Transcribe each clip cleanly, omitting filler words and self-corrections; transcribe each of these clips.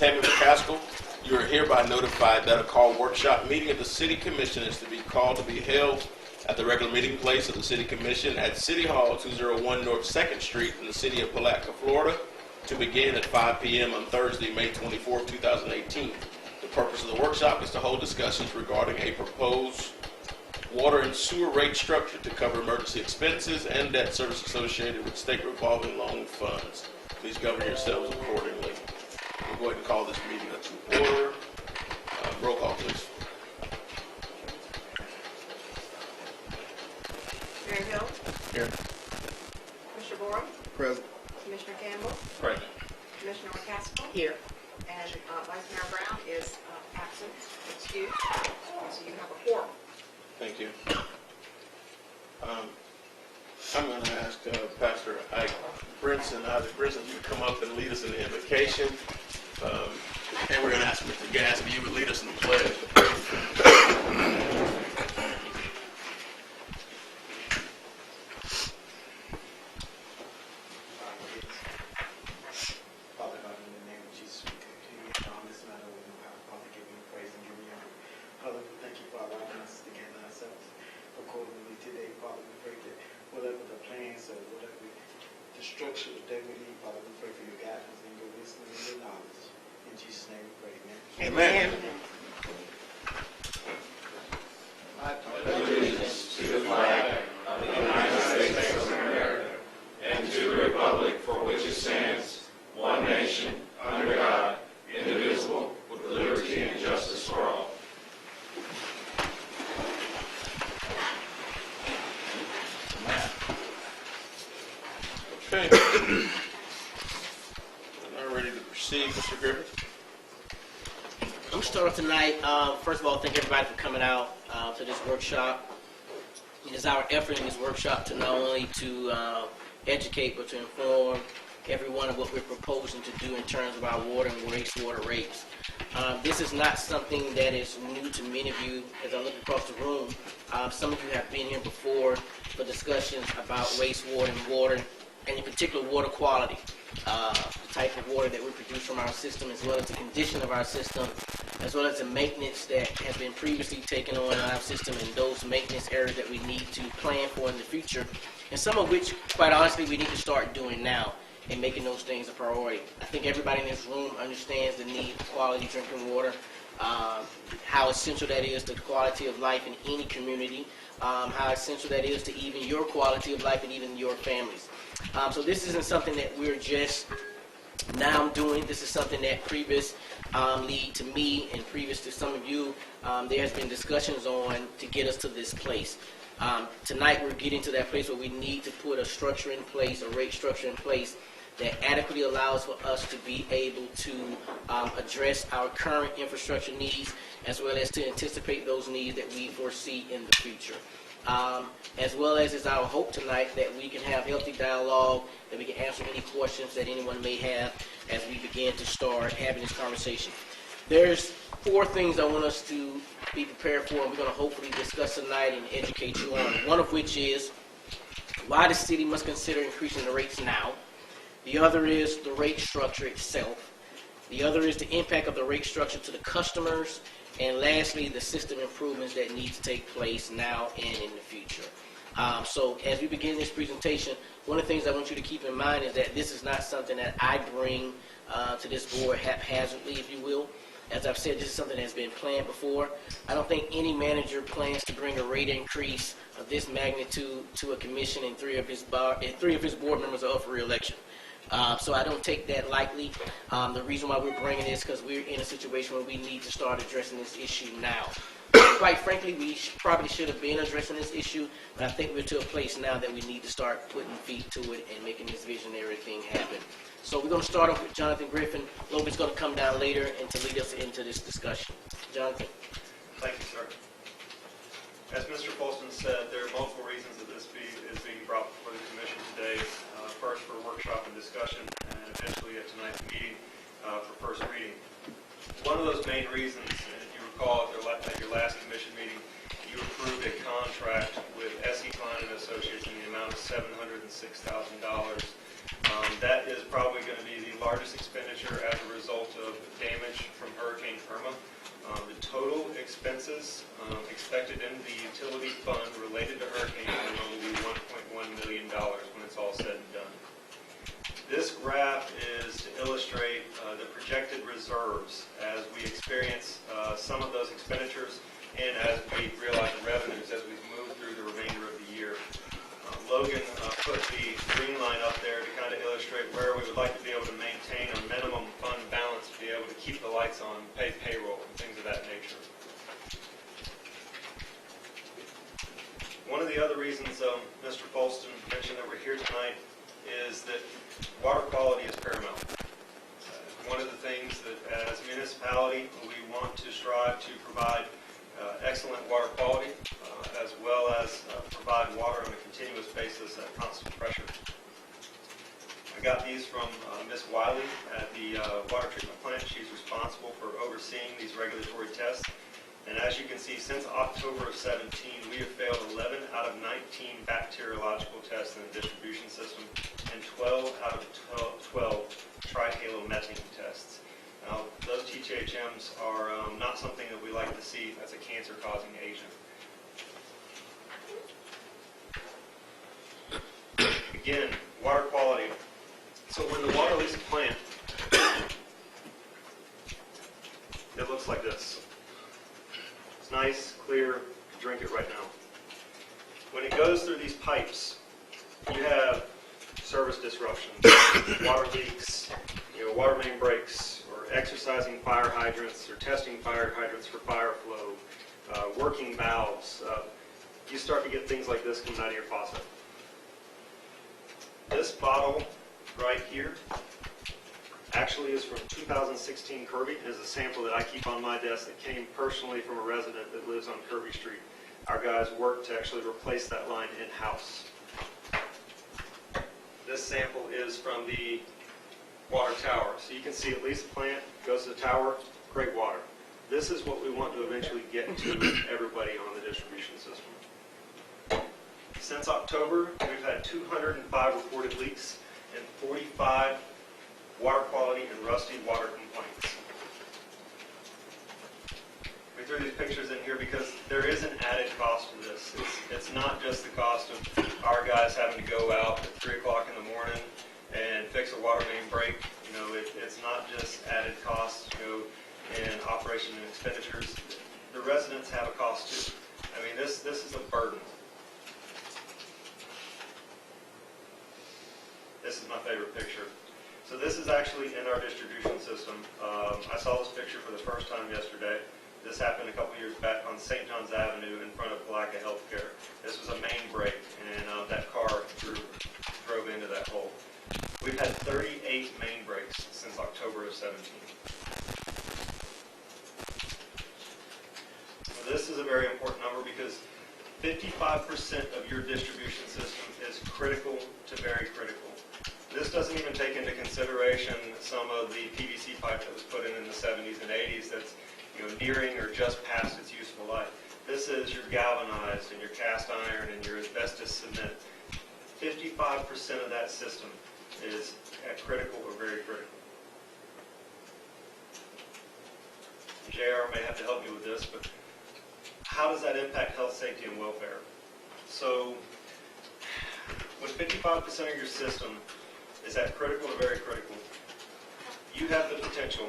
Tammy McCaskill, you are hereby notified that a call workshop meeting of the City Commission is to be called to be held at the regular meeting place of the City Commission at City Hall, 201 North 2nd Street in the city of Palatka, Florida, to begin at 5 p.m. on Thursday, May 24, 2018. The purpose of the workshop is to hold discussions regarding a proposed water and sewer rate structure to cover emergency expenses and debt service associated with state revolving loan funds. Please govern yourselves accordingly. We'll go ahead and call this meeting to order. Roll call, please. Mayor Hill. Here. Commissioner Borum. Present. Commissioner Campbell. Present. Commissioner McCaskill. Here. And Vice Mayor Brown is absent, excused. So you have a quorum. Thank you. I'm going to ask Pastor Ike Brinson, Isaac Brinson, you come up and lead us in the invocation. And we're going to ask Mr. Gass if you would lead us in the pledge. Father God, in the name of Jesus, we continue on this matter. We know how, Father, give you praise and give you honor. Father, we thank you for allowing us to gather ourselves accordingly today. Father, we pray that whatever the plans or whatever the structure that we need, Father, we pray for your guidance and your wisdom and your knowledge. In Jesus' name we pray, amen. Amen. I pledge allegiance to the flag of the United States of America and to the republic for which it stands, one nation, under God, indivisible, with liberty and justice for all. Okay. We're now ready to proceed, Mr. Griffith. I'm starting tonight. First of all, thank everybody for coming out to this workshop. It is our effort in this workshop to not only to educate, but to inform everyone of what we're proposing to do in terms of our water and wastewater rates. This is not something that is new to many of you. As I look across the room, some of you have been here before for discussions about wastewater and water, and in particular water quality, the type of water that we produce from our system, as well as the condition of our system, as well as the maintenance that has been previously taken on in our system, and those maintenance areas that we need to plan for in the future, and some of which, quite honestly, we need to start doing now and making those things a priority. I think everybody in this room understands the need for quality drinking water, how essential that is to the quality of life in any community, how essential that is to even your quality of life and even your families. So this isn't something that we're just now doing. This is something that previous lead to me and previous to some of you, there has been discussions on to get us to this place. Tonight we're getting to that place where we need to put a structure in place, a rate structure in place that adequately allows for us to be able to address our current infrastructure needs, as well as to anticipate those needs that we foresee in the future. As well as is our hope tonight that we can have healthy dialogue, that we can answer any questions that anyone may have as we begin to start having this conversation. There's 4 things I want us to be prepared for, and we're going to hopefully discuss tonight and educate you on. One of which is why the city must consider increasing the rates now. The other is the rate structure itself. The other is the impact of the rate structure to the customers. And lastly, the system improvements that need to take place now and in the future. So as we begin this presentation, one of the things I want you to keep in mind is that this is not something that I bring to this board haphazardly, if you will. As I've said, this is something that has been planned before. I don't think any manager plans to bring a rate increase of this magnitude to a commission, and 3 of his board members are up for re-election. So I don't take that lightly. The reason why we're bringing this is because we're in a situation where we need to start addressing this issue now. Quite frankly, we probably should have been addressing this issue, but I think we're to a place now that we need to start putting feet to it and making this visionary thing happen. So we're going to start off with Jonathan Griffin. Logan's going to come down later and to lead us into this discussion. Jonathan. Thank you, sir. As Mr. Folston said, there are multiple reasons that this is being brought before the Commission today. First for workshop and discussion, and eventually at tonight's meeting for first reading. One of those main reasons, if you recall at your last Commission meeting, you approved a contract with S.E. Klein & Associates in the amount of $706,000. That is probably going to be the largest expenditure as a result of damage projected into the utility fund related to Hurricane Irma will be $1.1 million when it's all said and done. This graph is to illustrate the projected reserves as we experience some of those expenditures and as we realize the revenues as we move through the remainder of the year. Logan put the green line up there to kind of illustrate where we would like to be able to maintain a minimum fund balance to be able to keep the lights on, pay payroll, and things of that nature. One of the other reasons Mr. Folston mentioned that we're here tonight is that water quality is paramount. One of the things that as a municipality we want to strive to provide excellent water quality as well as provide water on a continuous basis at constant pressure. I got these from Ms. Wiley at the water treatment plant. She's responsible for overseeing these regulatory tests. And as you can see, since October of 17, we have failed 11 out of 19 bacteriological tests in the distribution system and 12 out of 12 trihalomethane tests. Now, those THMs are not something that we like to see as a cancer-causing agent. Again, water quality. So when the water leaves the plant, it looks like this. It's nice, clear, you can drink it right now. When it goes through these pipes, you have service disruptions, water leaks, water main breaks, or exercising fire hydrants, or testing fire hydrants for fire flow, working valves. You start to get things like this coming out of your faucet. This bottle right here actually is from 2016 Kirby. It is a sample that I keep on my desk that came personally from a resident that lives on Kirby Street. Our guys worked to actually replace that line in-house. This sample is from the water tower. So you can see at least the plant goes to the tower, great water. This is what we want to eventually get to everybody on the distribution system. Since October, we've had 205 reported leaks and 45 water quality and rusty water complaints. We threw these pictures in here because there is an added cost to this. It's not just the cost of our guys having to go out at 3 o'clock in the morning and fix a water main break. It's not just added costs, in operation and expenditures. The residents have a cost too. I mean, this is a burden. This is my favorite picture. So this is actually in our distribution system. I saw this picture for the first time yesterday. This happened a couple years back on St. John's Avenue in front of Palatka Healthcare. This was a main break, and that car drove into that hole. We've had 38 main breaks since October of 17. So this is a very important number because 55% of your distribution system is critical to very critical. This doesn't even take into consideration some of the PVC pipe that was put in the 70s and 80s that's nearing or just past its useful life. This is your galvanized and your cast iron and your asbestos cement. 55% of that system is at critical or very critical. JR may have to help me with this, but how does that impact health, safety, and welfare? So when 55% of your system is at critical or very critical, you have the potential,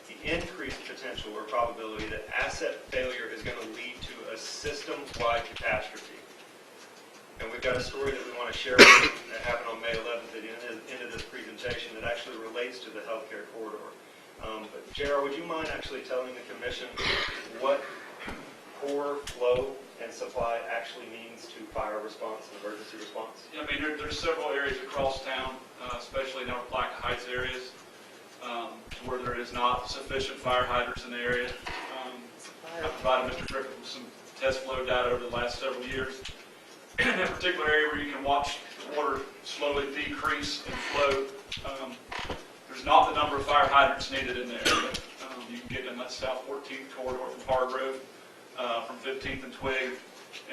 the increased potential or probability that asset failure is going to lead to a system-wide catastrophe. And we've got a story that we want to share with you that happened on May 11th at the end of this presentation that actually relates to the healthcare corridor. But JR, would you mind actually telling the commission what core flow and supply actually means to fire response and emergency response? Yeah, I mean, there's several areas across town, especially in our Palatka Heights areas, where there is not sufficient fire hydrants in the area. I provided Mr. Griffith with some test flow data over the last several years. In a particular area where you can watch the water slowly decrease and flow, there's not the number of fire hydrants needed in the area. You can get in that South 14th corridor from Hargrove, from 15th and Twig,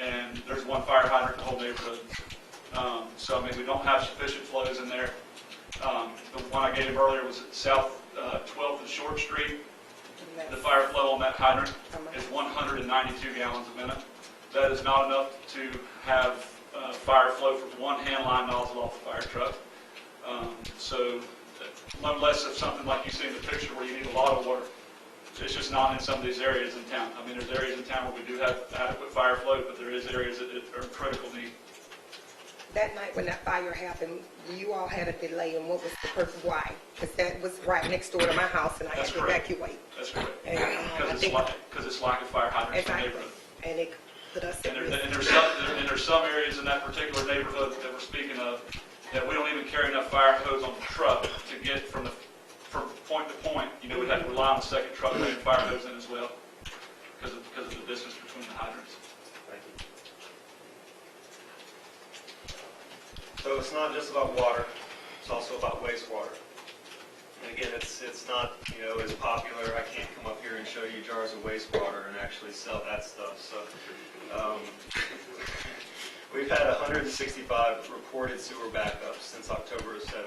and there's one fire hydrant in the whole neighborhood. So, I mean, we don't have sufficient flows in there. The one I gave him earlier was at South 12th and Short Street. The fire flow on that hydrant is 192 gallons a minute. That is not enough to have fire flow from one hand line nozzle off the fire truck. So unless it's something like you see in the picture where you need a lot of water, it's just not in some of these areas in town. I mean, there's areas in town where we do have adequate fire flow, but there is areas that are in critical need. That night when that fire happened, you all had a delay, and what was the purpose? Why? Because that was right next door to my house, and I had That's to correct. evacuate. That's correct. And I think Because it's lack of fire hydrants in the exactly, neighborhood. and it put us at risk. And there's some areas in that particular neighborhood that we're speaking of that we don't even carry enough fire hose on the truck to get from point to point. You know, we'd have to rely on the second truck bringing fire hose in as well because of the distance between the hydrants. Thank you. So it's not just about water, it's also about wastewater. And again, it's not, you know, as popular. I can't come up here and show you jars of wastewater and actually sell that stuff. So we've had 165 reported sewer backups since October of 17.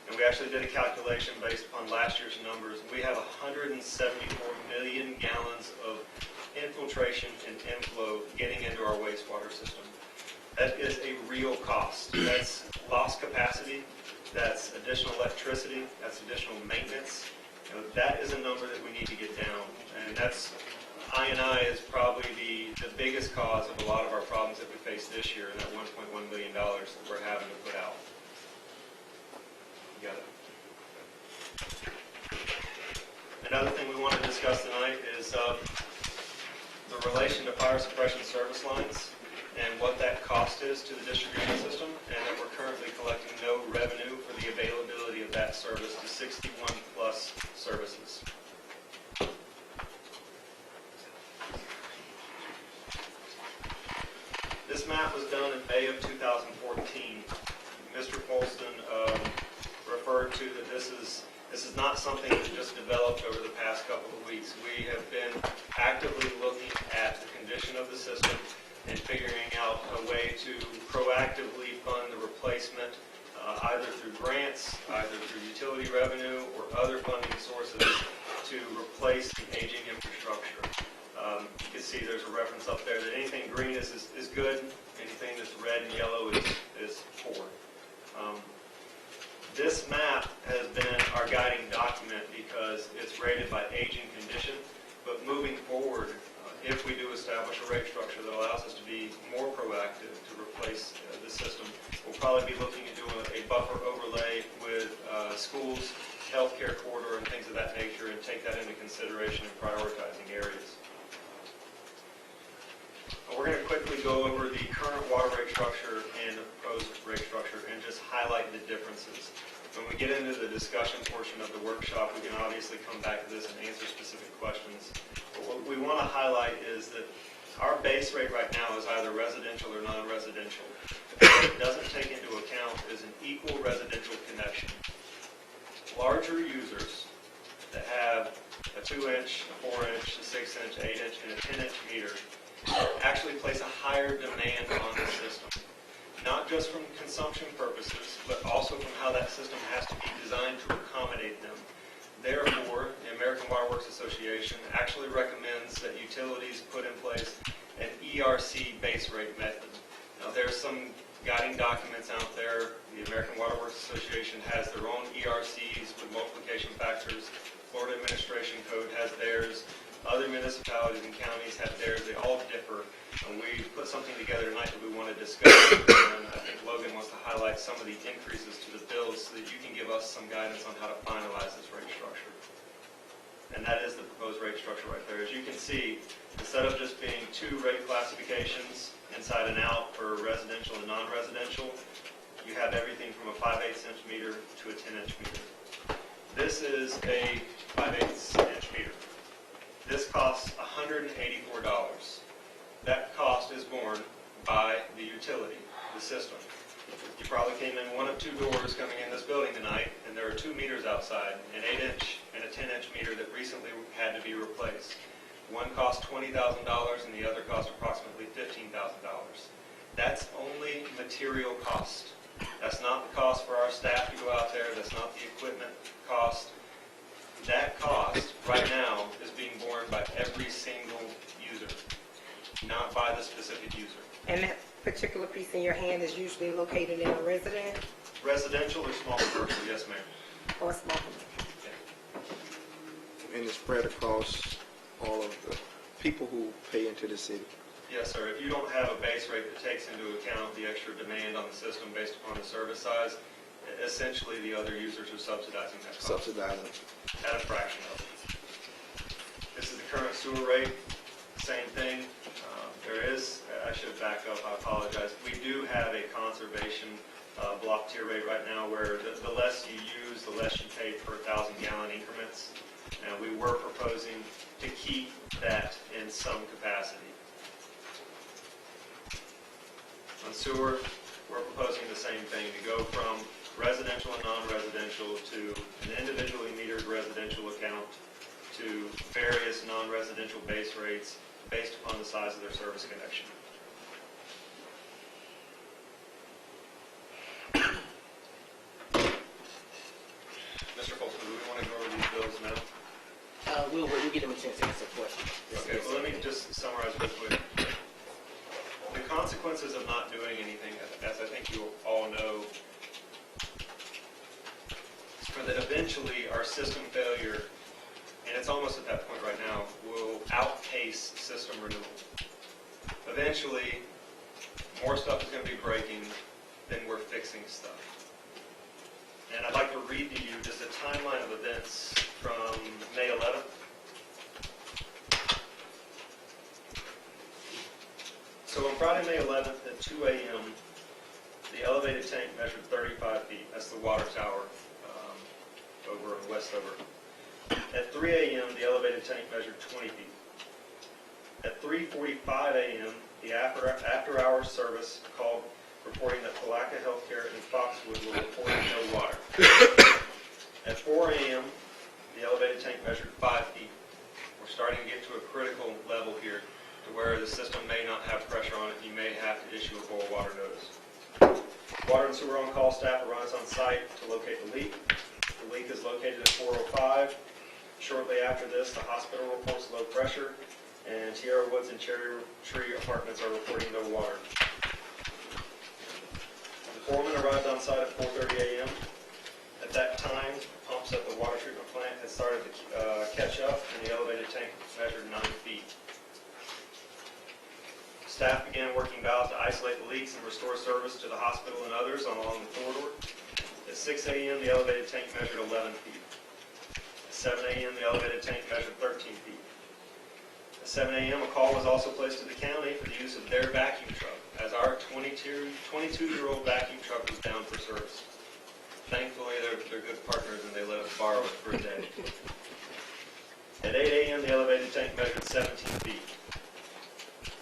And we actually did a calculation based upon last year's numbers. We have 174 million gallons of infiltration and inflow getting into our wastewater system. That is a real cost. That's lost capacity, that's additional electricity, that's additional maintenance. You know, that is a number that we need to get down. And that's, I&I is probably the biggest cause of a lot of our problems that we face this year, and that $1.1 billion that we're having to put out. You got it. Another thing we want to discuss tonight is the relation to fire suppression service lines and what that cost is to the distribution system, and that we're currently collecting no revenue for the availability of that service to 61 plus services. This map was done in May of 2014. Mr. Polston referred to that this is not something that just developed over the past couple of weeks. We have been actively looking at the condition of the system and figuring out a way to proactively fund the replacement, either through grants, either through utility revenue, or other funding sources to replace the aging infrastructure. You can see there's a reference up there that anything green is good, anything that's red and yellow is poor. This map has been our guiding document because it's rated by aging condition, but moving forward, if we do establish a rate structure that allows us to be more proactive to replace the system, we'll probably be looking at doing a buffer overlay with schools, healthcare corridor, and things of that nature, and take that into consideration in prioritizing areas. We're going to quickly go over the current water rate structure and the proposed rate structure and just highlight the differences. When we get into the discussion portion of the workshop, we can obviously come back to this and answer specific questions. But what we want to highlight is that our base rate right now is either residential or non-residential. What it doesn't take into account is an equal residential connection. Larger users that have a 2-inch, a 4-inch, a 6-inch, 8-inch, and a 10-inch meter actually place a higher demand on the system. Not just from consumption purposes, but also from how that system has to be designed to accommodate them. Therefore, the American Water Works Association actually recommends that utilities put in place an ERC base rate method. Now, there's some guiding documents out there. The American Water Works Association has their own ERCs with multiplication factors. Florida Administration Code has theirs. Other municipalities and counties have theirs. They all differ. And we put something together tonight that we want to discuss. And I think Logan wants to highlight some of the increases to the bills so that you can give us some guidance on how to finalize this rate structure. And that is the proposed rate structure right there. As you can see, instead of just being 2 rate classifications inside and out for residential and non-residential, you have everything from a 5/8" meter to a 10-inch meter. This is a 5/8" meter. This costs $184. That cost is borne by the utility, the system. You probably came in one of 2 doors coming in this building tonight, and there are 2 meters outside, an 8-inch and a 10-inch meter that recently had to be replaced. One cost $20,000 and the other cost approximately $15,000. That's only material cost. That's not the cost for our staff to go out there. That's not the equipment cost. That cost right now is being borne by every single user, not by the your hand is usually located in a residence Residential or small commercial, yes, ma'am. or a small? And it's spread across all of the people who pay into the city. Yes, sir. If you don't have a base rate that takes into account the extra demand on the system based upon the service size, essentially the other users are subsidizing that cost Subsidizing. at a fraction of it. This is the current sewer rate, same thing. There is, I should back up, I apologize. We do have a conservation block tier rate right now where the less you use, the less you pay per 1,000 gallon increments. And we were proposing to keep that in some capacity. On sewer, we're proposing the same thing, to go from residential and non-residential to an individually metered residential account to various non-residential base rates based upon the size of their service connection. Mr. Folsom, do we want to go over these bills now? We'll get them a chance to answer questions. Okay, well, let me just summarize real quick. The consequences of not doing anything, as I think you all know, are that eventually our system failure, and it's almost at that point right now, will outpace system renewal. Eventually, more stuff is going to be breaking than we're fixing stuff. And I'd like to read to you just a timeline of events from May 11th. So on Friday, May 11th at 2 a.m., the elevated tank measured 35 feet. That's the water tower over in Westover. At 3 a.m., the elevated tank measured 20 feet. At 3:45 a.m., the after-hours service called reporting that Palatka Healthcare in Foxwood were reporting no water. At 4 a.m., the elevated tank measured 5 feet. We're starting to get to a critical level here, to where the system may not have pressure on it. You may have to issue a boil water notice. Water and sewer on-call staff arrives on site to locate the leak. The leak is located at 405. Shortly after this, the hospital reports low pressure, and Tierra Woods and Cherry Tree Apartments are reporting no water. The foreman arrived on site at 4:30 a.m. At that time, pumps at the water treatment plant had started to catch up, and the elevated tank measured 9 feet. Staff began working valves to isolate the leaks and restore service to the hospital and others along the corridor. At 6 a.m., the elevated tank measured 11 feet. At 7 a.m., the elevated tank measured 13 feet. At 7 a.m., a call was also placed to the county for the use of their vacuum truck, as our 22-year-old vacuum truck was down for service. Thankfully, they're good partners and they let us borrow it for a day. At 8 a.m., the elevated tank measured 17 feet.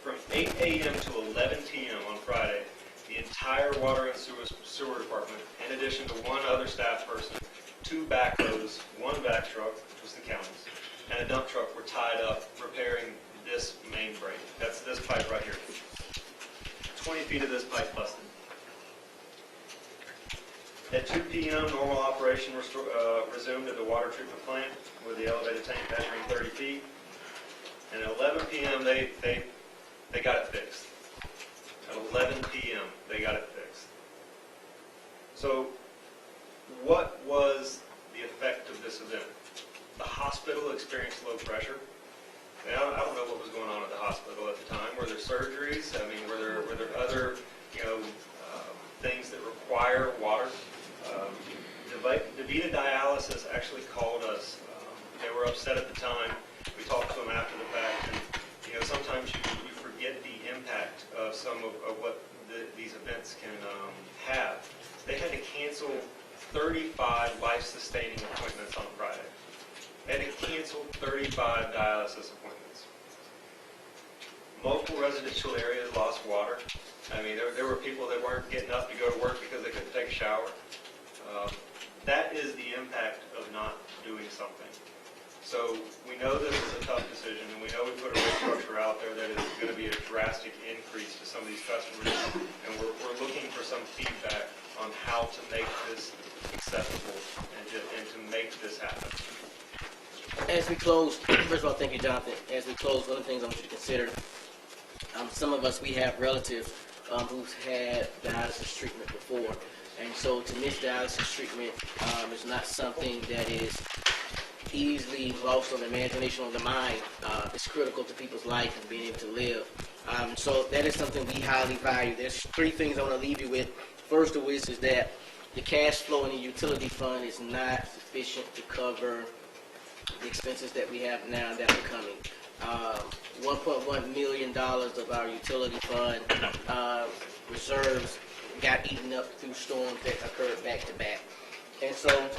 From 8 a.m. to 11 p.m. on Friday, the entire water and sewer department, in addition to one other staff person, 2 backhoes, 1 vac truck, which was the county's, and a dump truck were tied up repairing this main break. That's this pipe right here. 20 feet of this pipe busted. At 2 p.m., normal operation resumed at the water treatment plant with the elevated tank measuring 30 feet. And at 11 p.m., they got it fixed. At 11 p.m., they got it fixed. So what was the effect of this event? The hospital experienced low pressure. And I don't know what was going on at the hospital at the time. Were there surgeries? I mean, were there other, things that require water? DaVita Dialysis actually called us. They were upset at the time. We talked to them after the fact, and sometimes you forget the impact of some of what these events can have. They had to cancel 35 life-sustaining appointments on Friday. They had to cancel 35 dialysis appointments. Multiple residential areas lost water. I mean, there were people that weren't getting up to go to work because they couldn't take a shower. That is the impact of not doing something. So we know this is a tough decision, and we know we put a rate structure out there that is going to be a drastic increase to some of these customers, and we're looking for some feedback on how to make this acceptable and to make this happen. As we close, first of all, thank you, Jonathan. As we close, one of the things I want you to consider, some of us, we have relatives who's had dialysis treatment before. And so to miss dialysis treatment is not something that is easily lost on the imagination or the mind. It's critical to people's life and being able to live. So that is something we highly value. There's three things I want to leave you with. First of which is that the cash flow in the utility fund is not sufficient to cover the expenses that we have now that are coming. $1.1 million of our utility fund reserves got eaten up through storms that occurred back to back. And so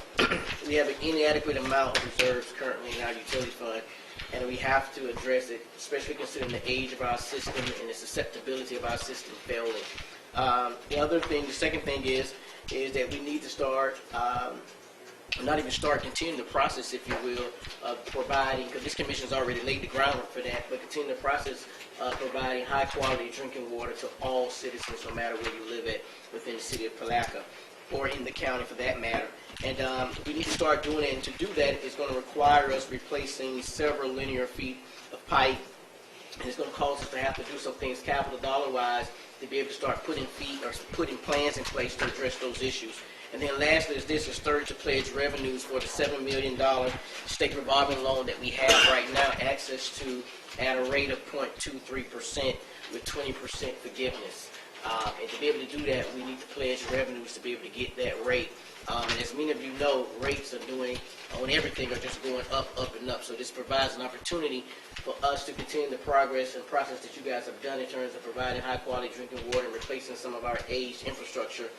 we have an inadequate amount of reserves currently in our utility fund, and we have to address it, especially considering the age of our system and the susceptibility of our system failing. The second thing is that we need to start, continue the process, if you will, of providing, because this commission has already laid the groundwork for that, but continue the process of providing high quality drinking water to all citizens, no matter where you live at within the city of Palatka, or in the county for that matter. And we need to start doing it, and to do that is going to require us replacing several linear feet of pipe, and it's going to cause us to have to do some things capital dollar-wise to be able to start putting plans in place to address those issues. And then lastly is third to pledge revenues for the $7 million state revolving loan that we have right now access to at a rate of 0.23% with 20% forgiveness. And to be able to do that, we need to pledge revenues to be able to get that rate. And as many of you know, rates are on everything are just going up, and up. So this provides an opportunity for us to continue the progress and process that you guys have done in terms of providing high quality drinking water and replacing some of our aged infrastructure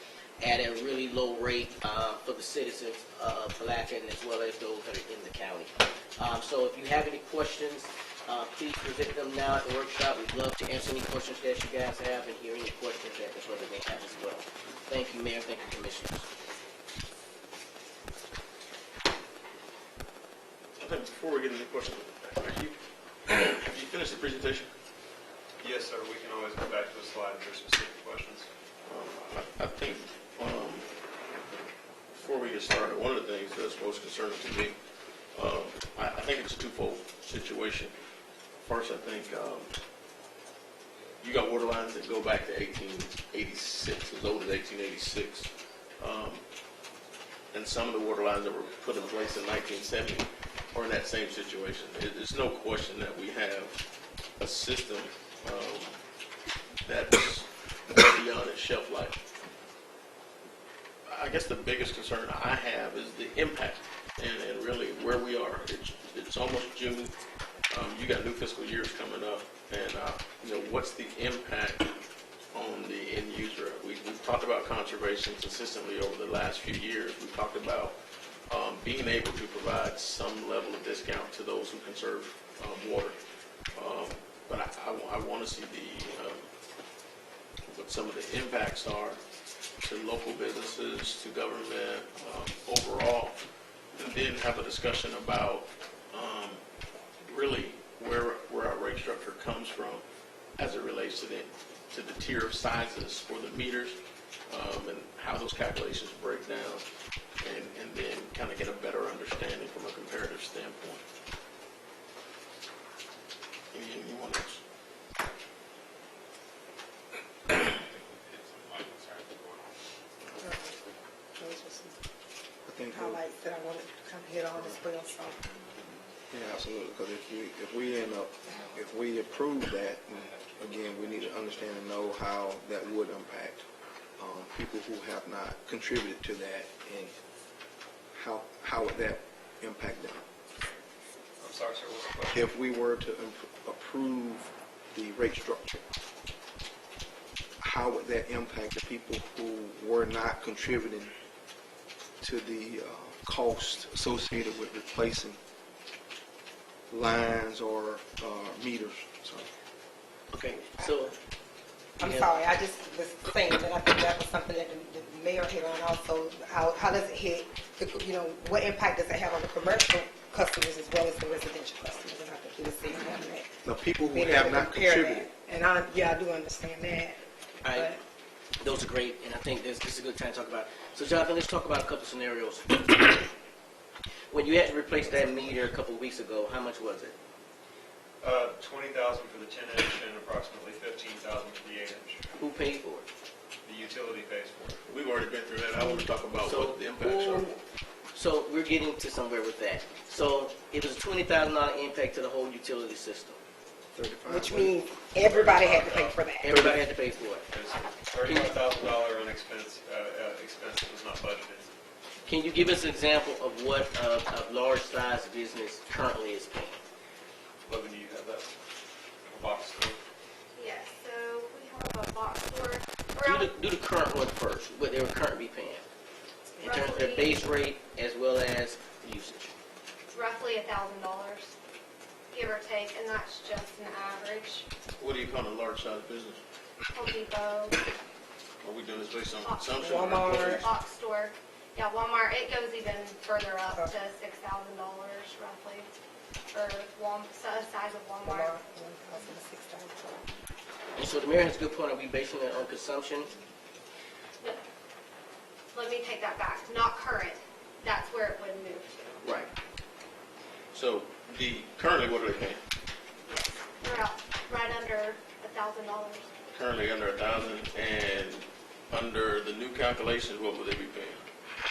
at a really low rate for the citizens of Palatka, and as well as those that are in the county. So if you have any questions, please present them now at the workshop. We'd love to answer any questions that you guys have and hear any questions that the brother may have as well. Thank you, Mayor. Thank you, Commissioners. I think before we get into the questions, have you finished the presentation? Yes, sir. We can always go back to the slide if there's specific questions. I think before we get started, one of the things that's most concerning to me, I think it's a twofold situation. First, I think you got water lines that go back to 1886, as old as 1886. And some of the water lines that were put in place in 1970 are in that same situation. There's no question that we have a system that's beyond its shelf life. I guess the biggest concern I have is the impact and really where we are. It's almost June. You got new fiscal years coming up, and what's the impact on the end user? We've talked about conservation consistently over the last few years. We've talked about being able to provide some level of discount to those who conserve water. But I want to see what some of the impacts are to local businesses, to government overall, and then have a discussion about really where our rate structure comes from as it relates to the tier of sizes for the meters, and how those calculations break down, and then kind of get a better understanding from a comparative standpoint. Anything you want to highlights that I wanted to kind of hit on as well. So. Yeah, absolutely. Because if we approve that, again, we need to understand and know how that would impact people who have not contributed to that, and how would that impact them. I'm sorry, sir. What's the question? If we were to approve the rate structure, how would that impact the people who were not contributing to the cost associated with replacing lines or meters? So. Okay, so I'm sorry, I just was saying that I think that was something that the mayor hit on also. How does it hit, what impact does it have on the commercial customers as well as the residential customers? And I think he was saying that. The people who have not contributed. And I do understand that. all right, those are great, and I think this is a good time to talk about it. So Jonathan, let's talk about a couple scenarios. When you had to replace that meter a couple of weeks ago, how much was it? $20,000 for the 10-inch and approximately $15,000 for the 8-inch. Who paid for it? The utility pays for it. We've already been through that. I want to talk about So, what the impacts are. so we're getting to somewhere with that. So it was a $20,000 impact to the whole utility system. 35. Which means everybody had to pay for that. Everybody had to pay for it. There's $35,000 expense that was not budgeted. Can you give us an example of what a large size business currently is paying? Logan, do you have that? A box store? Yes, so we have a box store. Do the current one first, what they were currently paying, in terms of their base rate as well as usage. Roughly $1,000, give or take, and that's just an average. What do you call a large size business? Home Depot, Are we doing this based on Box consumption? store, or employees? box store. Yeah, Walmart, it goes even further up to $6,000 roughly, for size of Walmart. And so the mayor has a good point. Are we basing it on consumption? Let me take that back, not current, that's where it would move to. Right. So currently, what are they paying? We're out right under $1,000. Currently under 1,000, and under the new calculations, what would they be paying?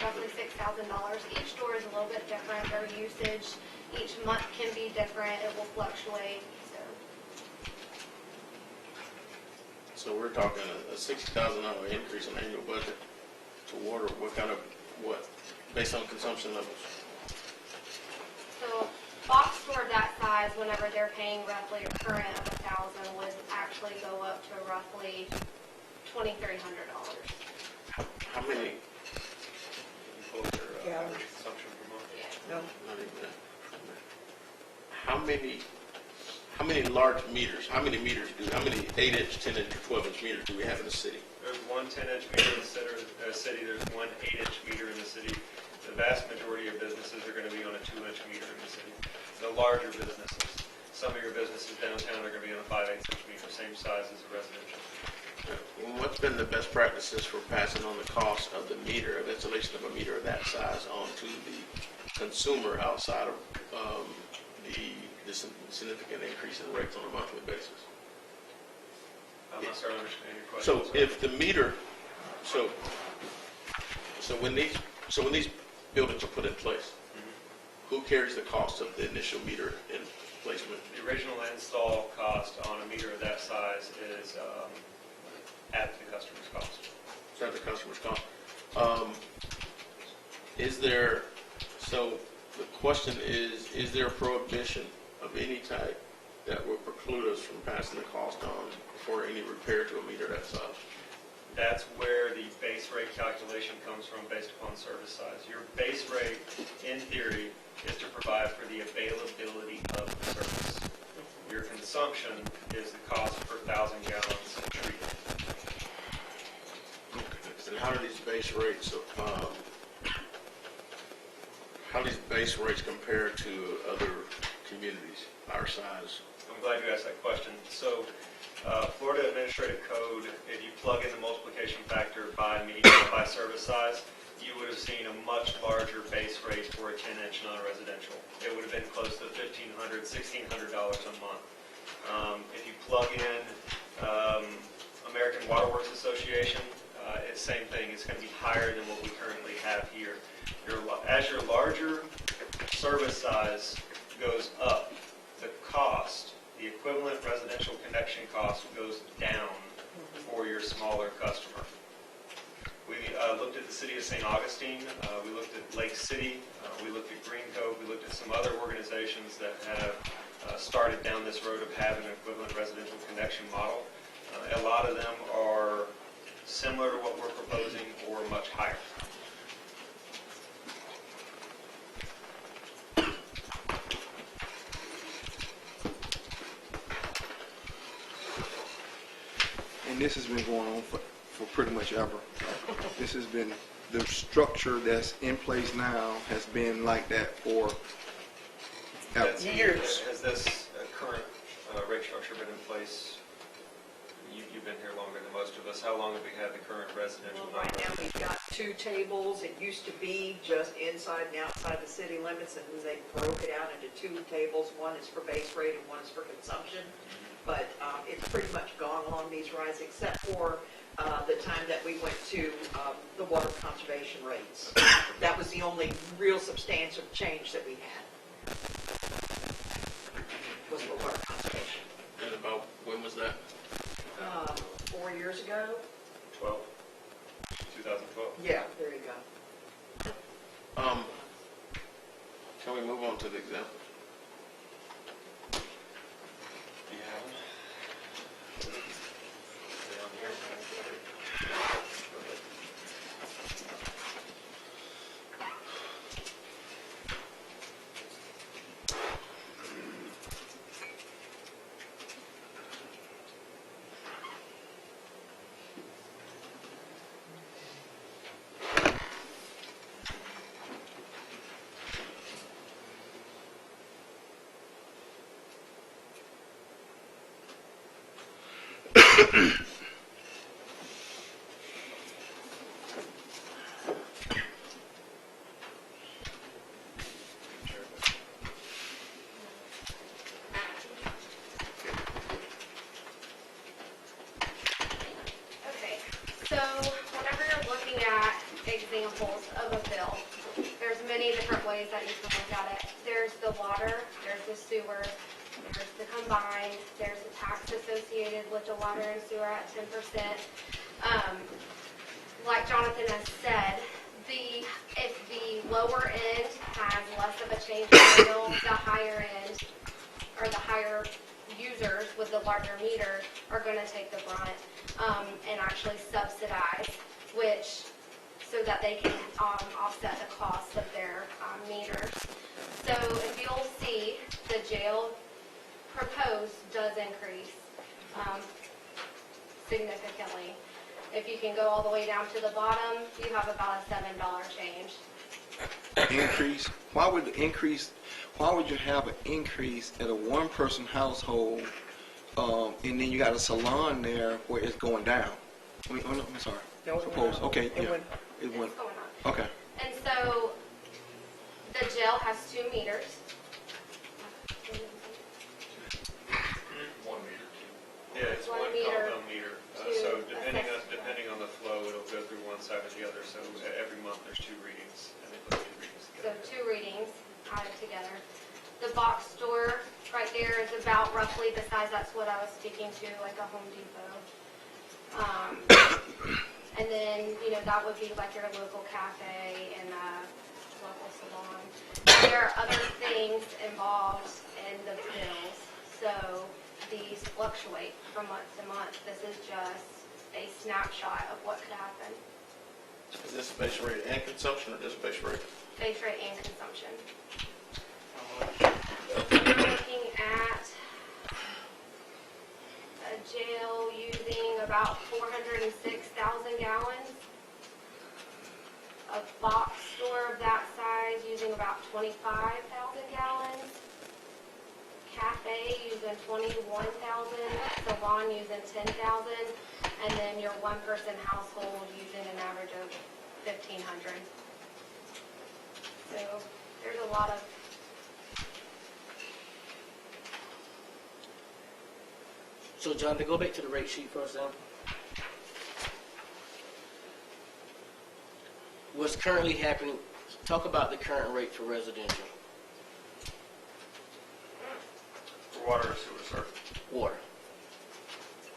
Roughly $6,000. Each store is a little bit different. Their usage each month can be different. It will fluctuate. So we're talking a $60,000 increase in annual budget to water. What? Based on consumption levels. So box store that size, whenever they're paying roughly a current of $1,000, would actually go up to roughly $2,300. How many? Yeah. Average consumption per month. No. Not even that. How many large meters? How many 8-inch, 10-inch, or 12-inch meters do we have in the city? There's one 10-inch meter in the city, there's one 8-inch meter in the city. The vast majority of businesses are going to be on a 2-inch meter in the city. The larger businesses, some of your businesses downtown are going to be on a 5/8 inch meter, same size as a residential. What's been the best practices for passing on the cost of the meter, of installation of a meter of that size onto the consumer outside of the significant increase in rates on a monthly basis? I'm not sure I understand your question. So if the meter, so when these buildings are put in place, who carries the cost of the initial meter in placement? The original install cost on a meter of that size is at the customer's cost. Is that the customer's cost? So the question is there a prohibition of any type that will preclude us from passing the cost on for any repair to a meter that size? That's where the base rate calculation comes from based upon service size. Your base rate, in theory, is to provide for the availability of the service. Your consumption is the cost per 1,000 gallons treated. And how do these base rates compare to other communities our size? I'm glad you asked that question. So, Florida Administrative Code, if you plug in the multiplication factor by meter, by service size, you would have seen a much larger base rate for a 10-inch non-residential. It would have been close to $1,500, $1,600 a month. If you plug in American Water Works Association, it's the same thing. It's going to be higher than what we currently have here. As your larger service size goes up, the cost, the equivalent residential connection cost goes down for your smaller customer. We looked at the city of St. Augustine, we looked at Lake City, we looked at Green Cove, we looked at some other organizations that have started down this road of having an equivalent residential connection model. A lot of them are similar to what we're proposing or much higher. And this has been going on for pretty much ever. This has been, the structure that's in place now has been like that for That's years. Has this current rate structure been in place You've been here longer than most of us. How long have we had the current residential? Well, right now, we've got 2 tables. It used to be just inside and outside the city limits, and then they broke it out into 2 tables. One is for base rate and one is for consumption. But it's pretty much gone along these rides, except for the time that we went to the water conservation rates. That was the only real substantial change that we had, was the water conservation. And about, when was that? 4 years ago? 2012. Yeah, there you go. Can we move on to the examples? Do you have them? Okay, so whenever you're looking at examples of a bill, there's many different ways that you can look at it. There's the water, there's the sewer, there's the combined, there's the tax associated with the water and sewer at 10%. Like Jonathan has said, if the lower end has less of a change in bill, the higher end, or the higher users with the larger meter are going to take the brunt and actually subsidize, so that they can offset the cost of their meters. So if you'll see, the jail proposed does increase significantly. If you can go all the way down to the bottom, you have about a $7 change. Increase? Why would you have an increase at a one-person household, and then you got a salon there where it's going down? I mean, oh no, I'm sorry. No, Suppose. Okay, yeah. It went. It's going on. Okay. And so the jail has 2 meters. 1 meter. Yeah, it's 1 one meter compound meter. to So assess. depending on the flow, it'll go through one side or the other. So every month there's 2 readings, and they put 2 readings So together. 2 readings added together. The box store right there is about roughly the size, that's what I was speaking to, like a Home Depot. And then, that would be like your local cafe and a local salon. There are other things involved in the bills, so these fluctuate from month to month. This is just a snapshot of what could happen. Is this base rate and consumption, or just base rate? Base rate and consumption. We're looking at a jail using about 406,000 gallons. A box store of that size using about 25,000 gallons. Cafe using 21,000. Salon using 10,000. And then your one-person household using an average of 1,500. So there's a lot of. So John, to go back to the rate sheet for example. What's currently happening, talk about the current rate for residential. For water or sewer, sir. Water.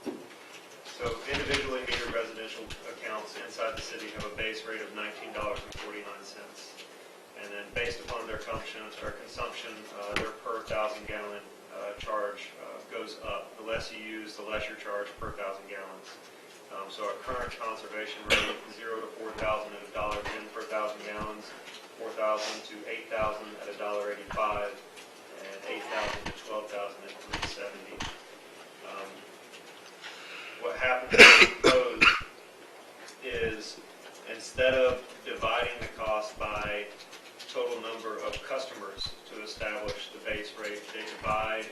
So individually metered residential accounts inside the city have a base rate of $19.49. And then based upon their consumption, their per 1,000 gallon charge goes up. The less you use, the less your charge per 1,000 gallons. So our current conservation rate, 0 to 4,000 at $1.10 per 1,000 gallons, 4,000 to 8,000 at $1.85, and 8,000 to 12,000 at $3.70. What happens when you close is, instead of dividing the cost by total number of customers to establish the base rate, they divide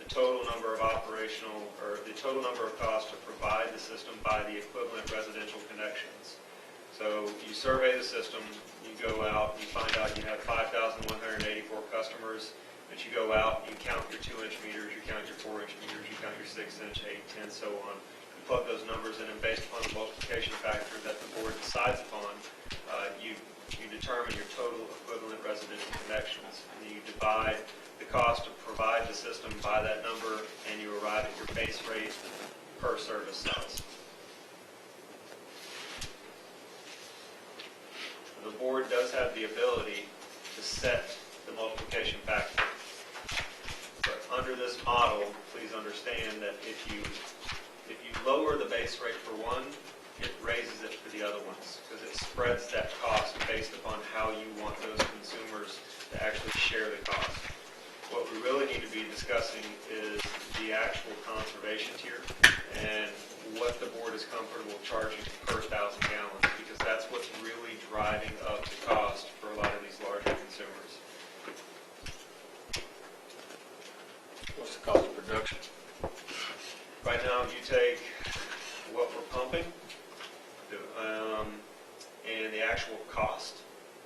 the total number of operational, or the total number of costs to provide the system by the equivalent residential connections. So you survey the system, you go out, you find out you have 5,184 customers, but you go out, you count your 2-inch meters, you count your 4-inch meters, you count your 6-inch, 8, 10, so on. You plug those numbers in, and based upon the multiplication factor that the board decides upon, you determine your total equivalent residential connections. And you divide the cost to provide the system by that number, and you arrive at your base rate per service size. The board does have the ability to set the multiplication factor. But under this model, please understand that if you lower the base rate for one, it raises it for the other ones, because it spreads that cost based upon how you want those consumers to actually share the cost. What we really need to be discussing is the actual conservation tier and what the board is comfortable charging per 1,000 gallons, because that's what's really driving up the cost for a lot of these larger consumers. What's the cost of production? Right now, if you take what we're pumping and the actual cost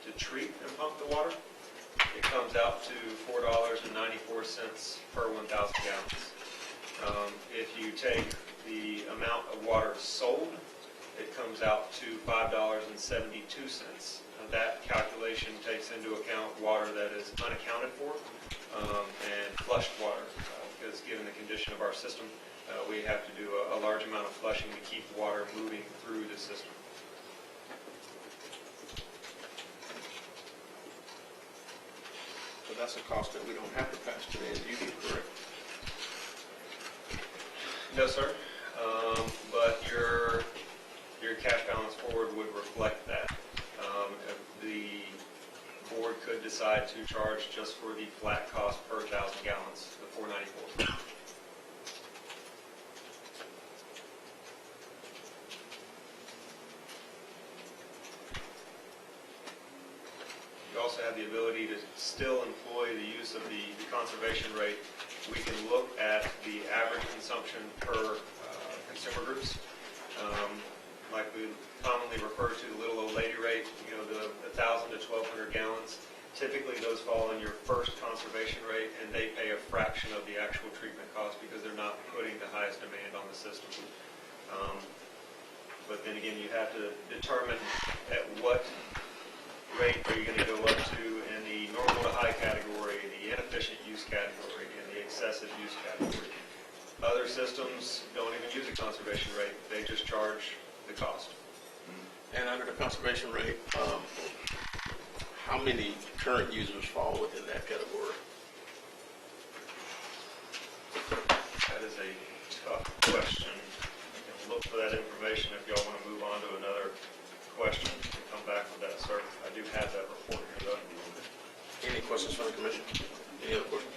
to treat and pump the water, it comes out to $4.94 per 1,000 gallons. If you take the amount of water sold, it comes out to $5.72. That calculation takes into account water that is unaccounted for and flushed water, because given the condition of our system, we have to do a large amount of flushing to keep water moving through the system. So that's a cost that we don't have to pass to the end user, correct? No, sir. But your cash balance forward would reflect that. The board could decide to charge just for the flat cost per 1,000 gallons, the $4.94. You also have the ability to still employ the use of the conservation rate. We can look at the average consumption per consumer groups. Like we commonly refer to the little old lady rate, the 1,000 to 1,200 gallons. Typically, those fall in your first conservation rate, and they pay a fraction of the actual treatment cost because they're not putting the highest demand on the system. But then again, you have to determine at what rate are you going to go up to in the normal to high category, the inefficient use category, and the excessive use category. Other systems don't even use a conservation rate. They just charge the cost. And under the conservation rate, how many current users fall within that category? That is a tough question. You can look for that information if y'all want to move on to another question and come back with that, sir. I do have that report here, though. Any questions from the commission? Any other questions?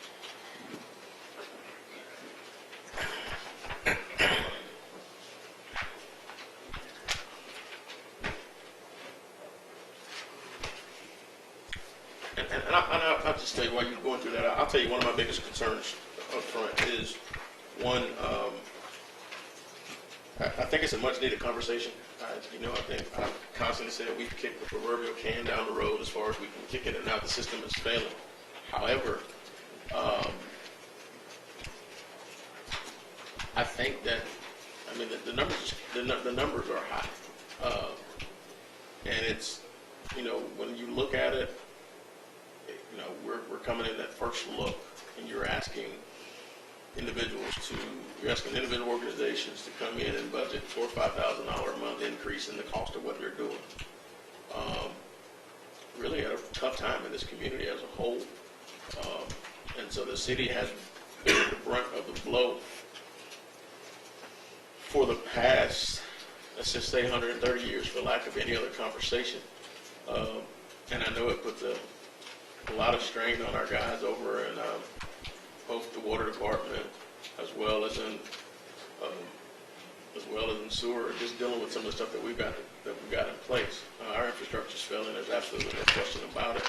I'll just tell you, while you're going through that, I'll tell you one of my biggest concerns up front is, one, I think it's a much needed conversation. I think I've constantly said we've kicked the proverbial can down the road as far as we can kick it, and now the system is failing. However, I think that, the numbers are high, and it's, when you look at it, we're coming in that first look, and you're asking individual organizations to come in and budget $4,000 or $5,000 a month increase in the cost of what they're doing. Really had a tough time in this community as a whole, and so the city has been the brunt of the blow for the past, let's just say 130 years, for lack of any other conversation. And I know it puts a lot of strain on our guys over in both the water department as well as in sewer, just dealing with some of the stuff that we've got in place. Our infrastructure's failing. There's absolutely no question about it.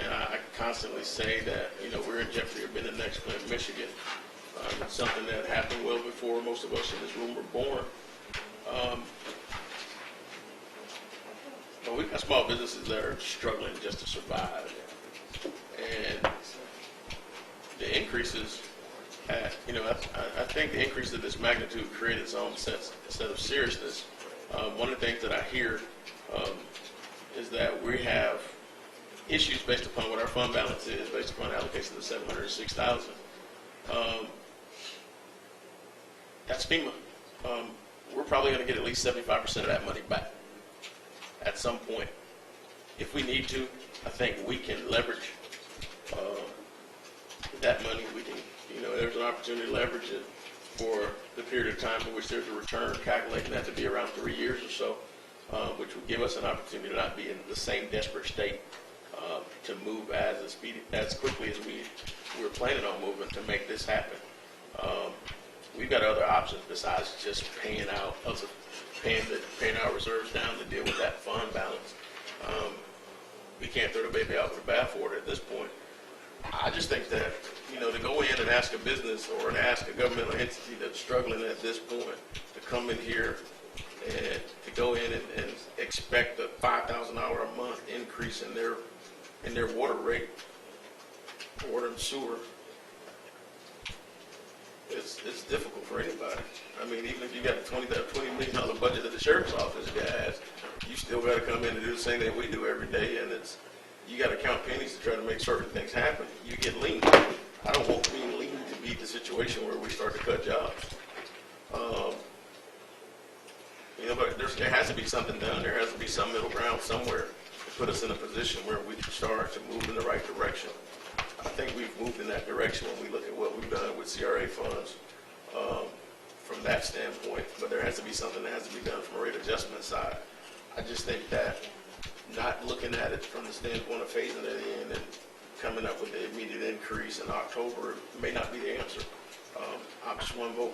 And I constantly say that we're in jeopardy of being the next Flint, Michigan. most of us in this room were born. But we've got small businesses that are struggling just to survive. And the increases, I think the increase of this magnitude created its own sense of seriousness. One of the things that I hear is that we have issues based upon what our fund balance is, based upon the allocation of $706,000. That's FEMA. We're probably going to get at least 75% of that money back at some point. If we need to, I think we can leverage that money. We can, there's an opportunity to leverage it for the period of time in which there's a return, calculating that to be around 3 years or so, which would give us an opportunity to not be in the same desperate state to move as quickly as we were planning on moving to make this happen. We've got other options besides just paying our reserves down to deal with that fund balance. We can't throw the baby out with the bathwater at this point. I just think that, to go in and ask a business or to ask a governmental entity that's struggling at this point to come in here and to go in and expect a $5,000 a month increase in their water rate, water and sewer, it's difficult for anybody. I mean, even if you got a $20 million budget that the sheriff's office has, you still got to come in and do the same thing we do every day, and you got to count pennies to try to make certain things happen. You get lean. I don't want being lean to be the situation where we start to cut jobs. But there has to be something done. There has to be some middle ground somewhere to put us in a position where we can start to move in the right direction. I think we've moved in that direction when we look at what we've done with CRA funds from that standpoint. But there has to be something that has to be done from a rate adjustment side. I just think that not looking at it from the standpoint of phasing it in and coming up with the immediate increase in October may not be the answer. I'm just one vote.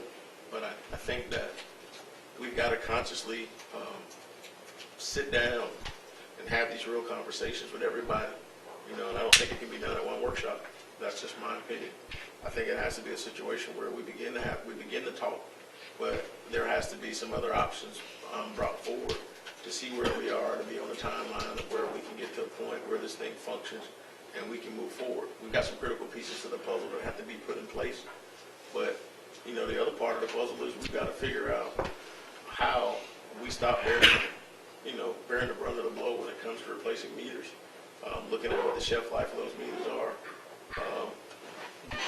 But I think that we've got to consciously sit down and have these real conversations with everybody. And I don't think it can be done at one workshop. That's just my opinion. I think it has to be a situation where we begin to talk, but there has to be some other options brought forward to see where we are, to be on the timeline of where we can get to a point where this thing functions and we can move forward. We've got some critical pieces to the puzzle that have to be put in place, but the other part of the puzzle is we've got to figure out how we stop bearing the brunt of the blow when it comes to replacing meters. Looking at what the shelf life of those meters are,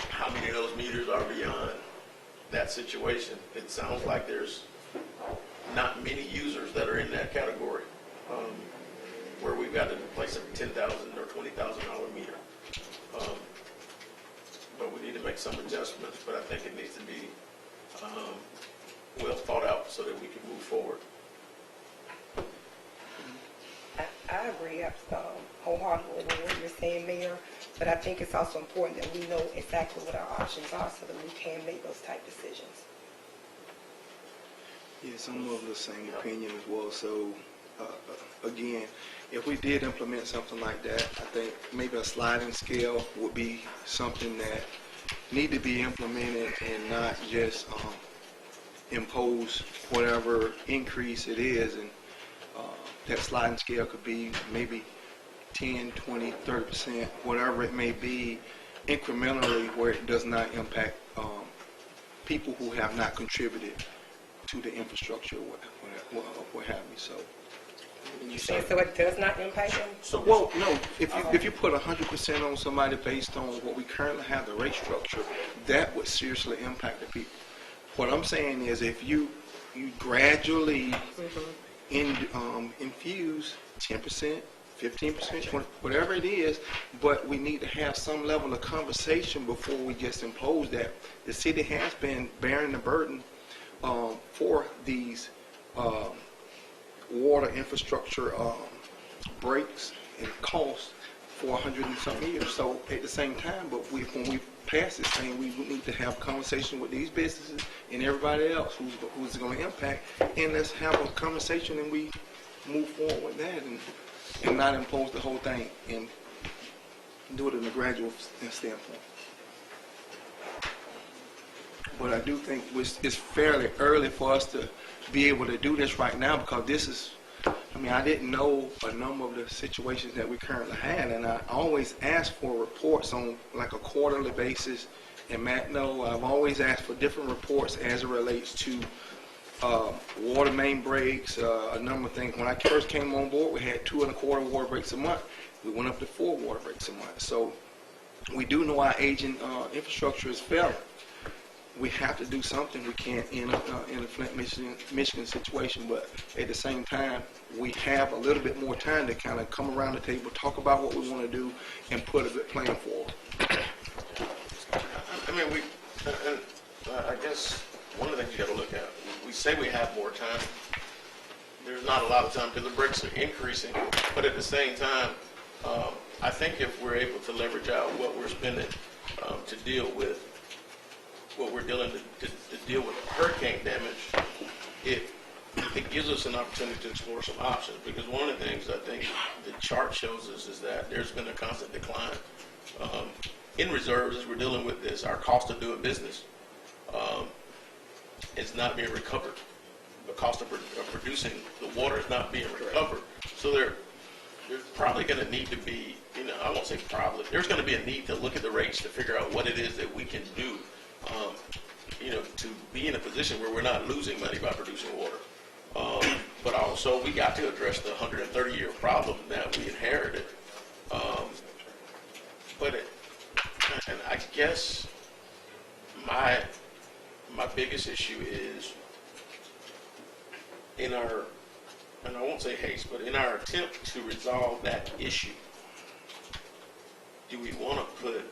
how many of those meters are beyond that situation. It sounds like there's not many users that are in that category where we've got to replace a $10,000 or $20,000 meter. But we need to make some adjustments, but I think it needs to be well thought out so that we can move forward. I agree wholeheartedly with what you're saying, Mayor, but I think it's also important that we know exactly what our options are so that we can make those type decisions. Yes, I'm of the same opinion as well. So, again, if we did implement something like that, I think maybe a sliding scale would be something that need to be implemented and not just impose whatever increase it is. And that sliding scale could be maybe 10, 20, 30%, whatever it may be, incrementally where it does not impact people who have not contributed to the infrastructure or what have you. So, So it does not impact them? well, no. If you put 100% on somebody based on what we currently have, the rate structure, that would seriously impact the people. What I'm saying is, if you gradually infuse 10%, 15%, 20%, whatever it is, but we need to have some level of conversation before we just impose that. The city has been bearing the burden for these water infrastructure breaks and costs for 100 and some years. So at the same time, but when we pass this thing, we need to have conversation with these businesses and everybody else who's going to impact, and let's have a conversation and we move forward with that and not impose the whole thing and do it in a gradual standpoint. but I do think it's fairly early for us to be able to do this right now because this is, I mean, I didn't know a number of the situations that we currently had, and I always ask for reports on like a quarterly basis. And Matt, no, I've always asked for different reports as it relates to water main breaks, a number of things. When I first came on board, we had 2.25 water breaks a month. We went up to 4 water breaks a month. So we do know our aging infrastructure is failing. We have to do something. We can't end up in a Flint, Michigan situation, but at the same time, we have a little bit more time to kind of come around the table, talk about what we want to do, and put a good plan forward. I mean, I guess one of the things you got to look at, we say we have more time. There's not a lot of time because the breaks are increasing, but at the same time, I think if we're able to leverage out what we're spending to deal with what we're dealing to deal with hurricane damage, it gives us an opportunity to explore some options. Because one of the things I think the chart shows us is that there's been a constant decline in reserves as we're dealing with this. Our cost of doing business is not being recovered. The cost of producing the water is not being recovered. So there's probably going to need to be, I won't say probably, there's going to be a need to look at the rates to figure out what it is that we can do, to be in a position where we're not losing money by producing water. But also we got to address the 130-year problem that we inherited. And I guess my biggest issue is in our, and I won't say haste, but in our attempt to resolve that issue, do we want to put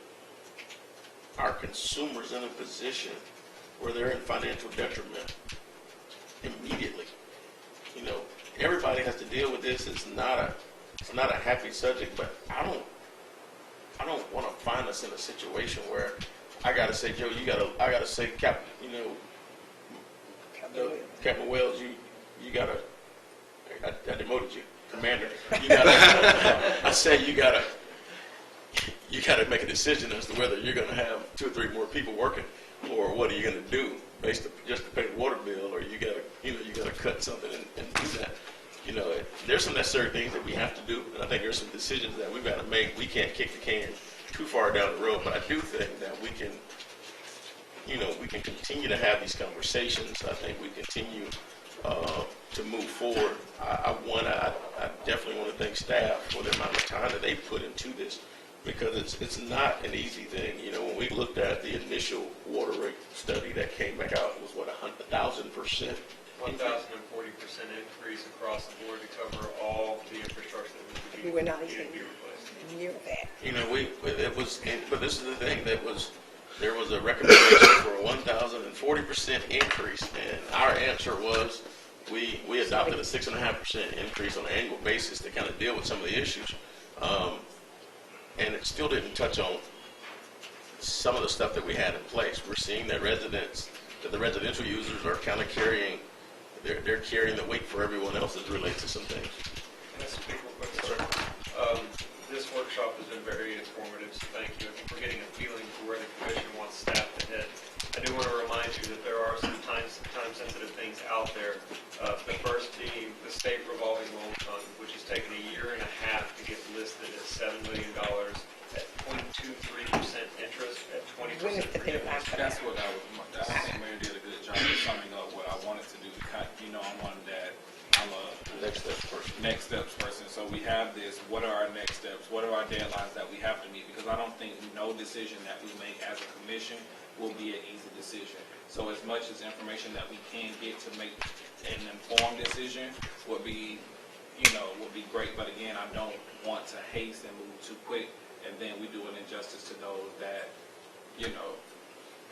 our consumers in a position where they're in financial detriment immediately? Everybody has to deal with this. It's not a happy subject, but I don't want to find us in a situation where I got to say, Joe, I got to say, Captain Wells, you got to, I demoted you, Commander. I say you got to make a decision as to whether you're going to have 2 or 3 more people working, or what are you going to do based on just to pay the water bill, or you got to cut something and do that. There's some necessary things that we have to do, and I think there's some decisions that we've got to make. We can't kick the can too far down the road, but I do think that we can continue to have these conversations. I think we continue to move forward. I definitely want to thank staff for the amount of time that they put into this, because it's not an easy thing. When we looked at the initial water rate study that came back out, it was 1,000%. 1,040% increase across the board to cover all the infrastructure that We were not even be replaced. near that. But this is the thing, there was a recommendation for a 1,040% increase, and our answer was we adopted a 6.5% increase on an annual basis to kind of deal with some of the issues, and it still didn't touch on some of the stuff that we had in place. We're seeing that the residential users are kind of carrying the weight for everyone else as it relates to some things. Can I speak real quick, sir? This workshop has been very informative, so thank you. I think we're getting a feeling for where the commission wants staff to head. I do want to remind you that there are some time-sensitive things out there. The first being the state revolving loan fund, which has taken a year and a half to get listed at $7 million at 0.23% interest at 20% forgiveness. That's what Mayor did a good job of summing up what I wanted to do. I'm a next steps person. So we have this. What are our next steps? What are our deadlines that we have to meet? Because I don't think no decision that we make as a commission will be an easy decision. So as much as information that we can get to make an informed decision would be great. But again, I don't want to haste and move too quick, and then we do an injustice to those that,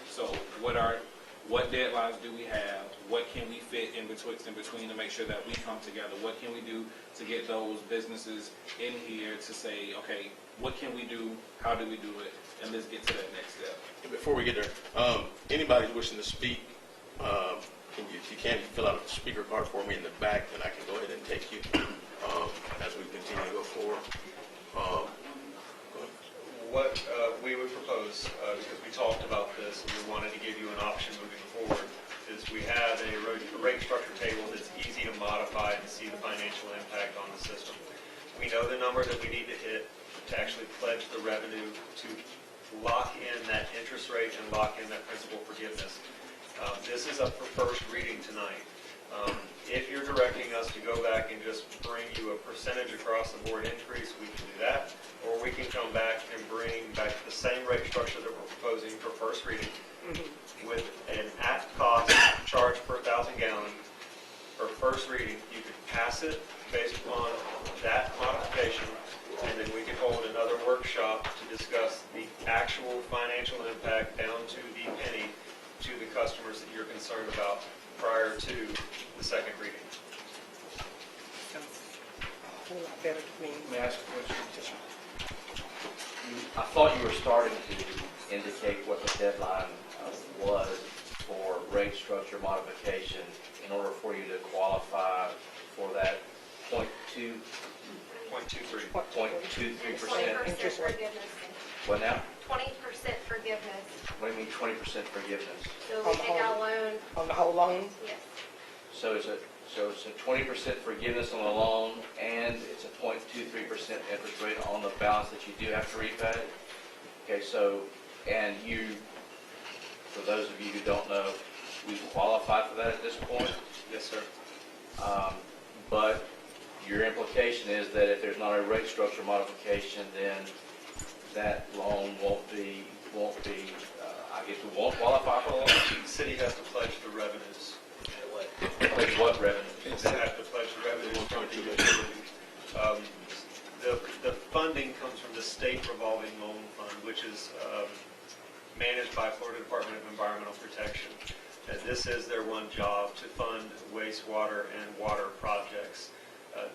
So what deadlines do we have? What can we fit in between to make sure that we come together? What can we do to get those businesses in here to say, okay, what can we do? How do we do it? And let's get to that next step. Before we get there, anybody wishing to speak, if you can, fill out a speaker card for me in the back, and I can go ahead and take you as we continue to go forward. What we would propose, because we talked about this and we wanted to give you an option moving rate structure table that's easy to modify to see the financial impact on the system. We know the number that we need to hit to actually pledge the revenue to lock in that interest rate and lock in that principal forgiveness. This is up for first reading tonight. If you're directing us to go back and just bring you a percentage across the board increase, we can do that. Or we can come back and bring back the same rate structure that we're proposing for first reading with an at-cost charge per 1,000 gallon for first reading. You could pass it based upon that modification, and then we could hold another workshop to discuss the actual financial impact down to the penny to the customers that you're concerned about prior to the second reading. Sounds a whole lot better to me. May I ask a question? I thought you were starting to indicate what the deadline was for rate structure modification in order for you to qualify for that 0.23%. 20% interest rate. forgiveness. What now? 20% forgiveness. What do you mean 20% forgiveness? So we take out a loan, On the whole loan? yes. So it's a 20% forgiveness on the loan, and it's a 0.23% interest rate on the balance that you do have to repay. Okay, so, and you, for those of you who don't know, we qualify for that at this point. Yes, sir. But your implication is that if there's not a rate structure modification, then that loan won't be. I guess we won't qualify for the loan. The city has to pledge the revenues. Pledge what revenue? They have to pledge the revenues from the utilities. The funding comes from the state revolving loan fund, which is managed by Florida Department of Environmental Protection. And this is their one job, to fund wastewater and water projects.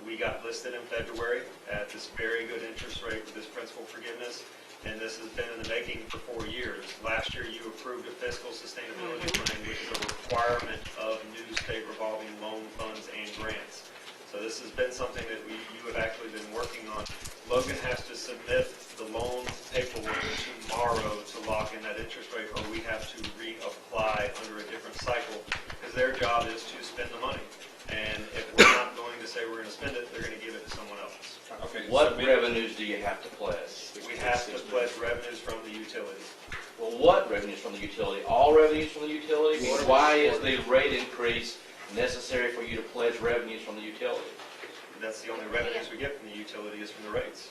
We got listed in February at this very good interest rate with this principal forgiveness, and this has been in the making for 4 years. Last year, you approved a fiscal sustainability plan, which is a requirement of new state revolving loan funds and grants. So this has been something that you have actually been working on. Logan has to submit the loan paperwork tomorrow to lock in that interest rate, or we have to reapply under a different cycle, because their job is to spend the money. And if we're not going to say we're going to spend it, they're going to give it to someone else. Okay. What revenues do you have to pledge? We have to pledge revenues from the utilities. Well, what revenues from the utility? All revenues from the utility? Why is the rate increase necessary for you to pledge revenues from the utility? That's the only revenues we get from the utility is from the rates.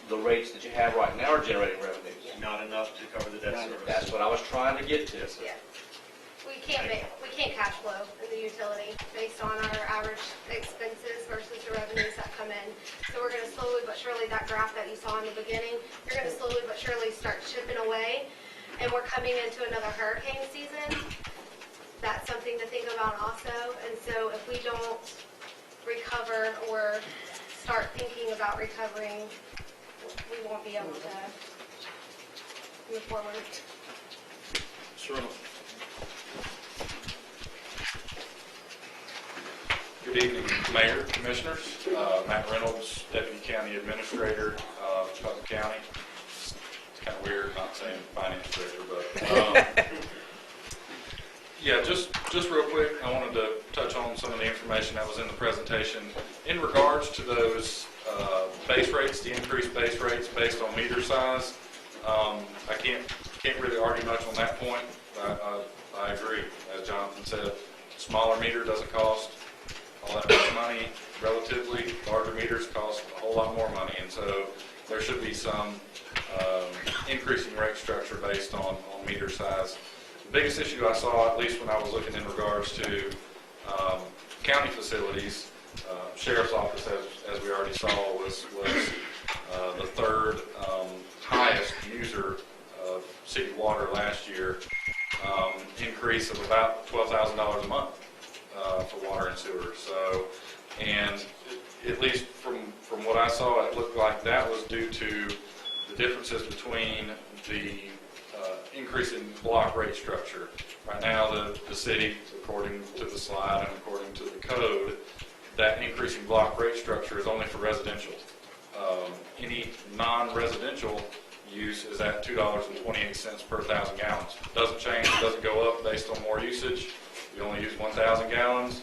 The rates that you have right now are generating revenues. Not enough to cover the debt service. That's what I was trying to get to. Yes, sir. Yeah. We can't cash flow in the utility based on our average expenses versus the revenues that come in. So we're going to slowly but surely, that graph that you saw in the beginning, you're going to slowly but surely start chipping away. And we're coming into another hurricane season. That's something to think about also. And so if we don't recover or start thinking about recovering, we won't be able to move forward. Sure. Good evening, Mayor, Commissioners. Matt Reynolds, Deputy County Administrator of Palatka County. It's kind of weird not saying Finance Director, but yeah, just real quick, I wanted to touch on some of the information that was in the presentation in regards to those base rates, the increased base rates based on meter size. I can't really argue much on that point. I agree, as Jonathan said, smaller meter doesn't cost all that much money relatively. Larger meters cost a whole lot more money, and so there should be some increasing rate structure based on meter size. The biggest issue I saw, at least when I was looking in regards to county facilities, Sheriff's Office, as we already saw, was the third highest user of city water last year, increase of about $12,000 a month for water and sewer. So, and at least from what I saw, it looked like that was due to the differences between the increase in block rate structure. Right now, the city, according to the slide and according to the code, that increasing block rate structure is only for residential. Any non-residential use is at $2.28 per 1,000 gallons. Doesn't change, doesn't go up based on more usage. If you only use 1,000 gallons,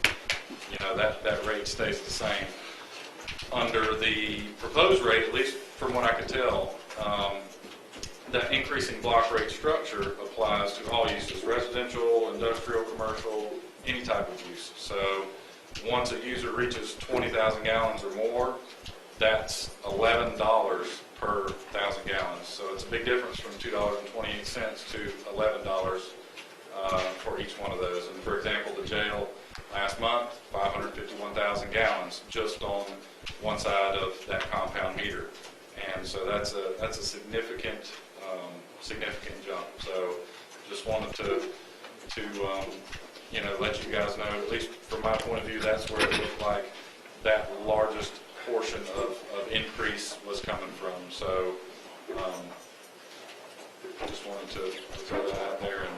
you know, that rate stays the same. Under the proposed rate, at least from what I could tell, that increasing block rate structure applies to all uses, residential, industrial, commercial, any type of use. So once a user reaches 20,000 gallons or more, that's $11 per 1,000 gallons. So it's a big difference from $2.28 to $11 for each one of those. And for example, the jail last month, 551,000 gallons just on one side of that compound meter. And so that's a significant jump. So just wanted to you know, let you guys know, at least from my point of view, that's where it looked like that largest portion of increase was coming from. So just wanted to throw that out there, and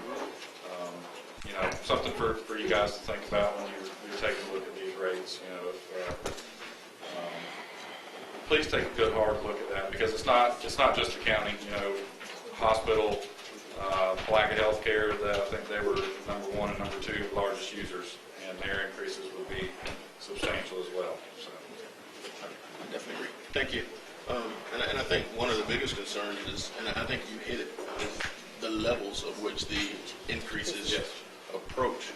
you know, something for you guys to think about when you're taking a look at these rates. You know, if, please take a good hard look at that, because it's not just the county. You know, hospital, Palatka Healthcare, that I think they were number 1 and number 2 largest users, and their increases would be substantial as well. So I definitely agree. Thank you. And I think one of the biggest concerns is, and I think you hit it, is the levels of which the increases approach.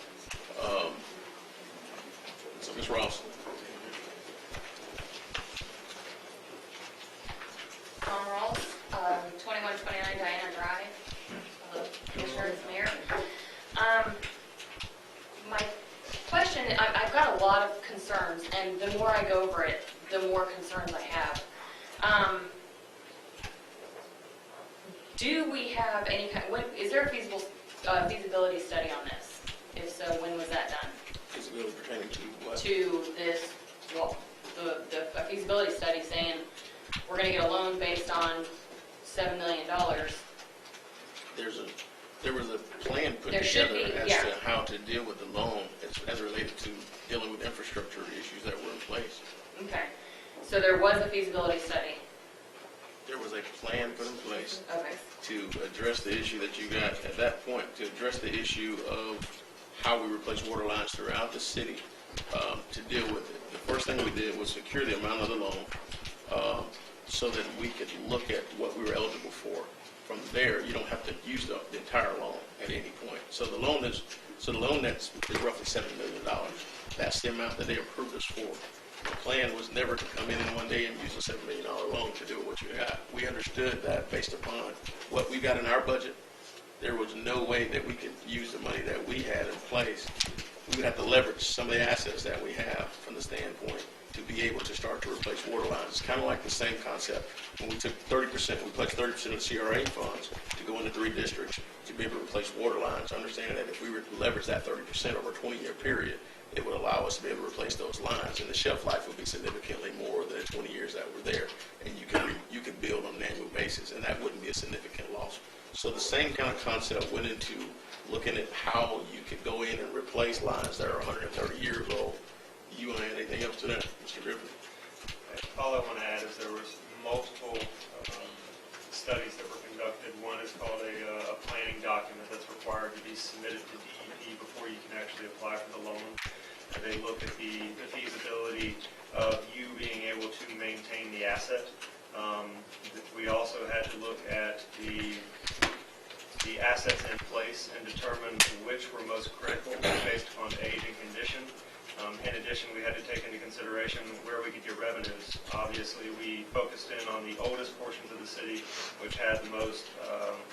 So Ms. Ross. Tom Ross, 2129 Diana Drive, Commissioner and Mayor. My question, I've got a lot of concerns, and the more I go over it, the more concerns I have. Do we have any kind, is there a feasibility study on this? If so, when was that done? Feasibility pertaining to what? To this, well, a feasibility study saying we're going to get a loan based on $7 million. There was a plan put together as to how to deal with the loan as related to dealing with infrastructure issues that were in place. Okay, so there was a feasibility study. There was a plan put in place Okay. to address the issue that you got at that point, to address the issue of how we replace water lines throughout the city, to deal with it. The first thing we did was secure the amount of the loan so that we could look at what we were eligible for. From there, you don't have to use the entire loan at any point. So the loan that's roughly $7 million. That's the amount that they approved us for. The plan was never to come in one day and use a $7 million loan to do what you got. We understood that based upon what we got in our budget, there was no way that we could use the money that we had in place. We would have to leverage some of the assets that we have from the standpoint to be able to start to replace water lines. It's kind of like the same concept. When we took 30%, we pledged 30% of the CRA funds to go into 3 districts to be able to replace water lines, understanding that if we were to leverage that 30% over a 20-year period, it would allow us to be able to replace those lines, and the shelf life would be significantly more than the 20 years that were there, and you could build on an annual basis, and that wouldn't be a significant loss. So the same kind of concept went into looking at how you could go in and replace lines that are 130 years old. You want to add anything else to that, Mr. Griffin? All I want to add is there was multiple studies that were conducted. One is called a planning document that's required to be submitted to DEP before you can actually apply for the loan. And they look at the feasibility of you being able to maintain the asset. We also had to look at the assets in place and determine which were most critical based upon age and condition. In addition, we had to take into consideration where we could get revenues. Obviously, we focused in on the oldest portions of the city, which had the most,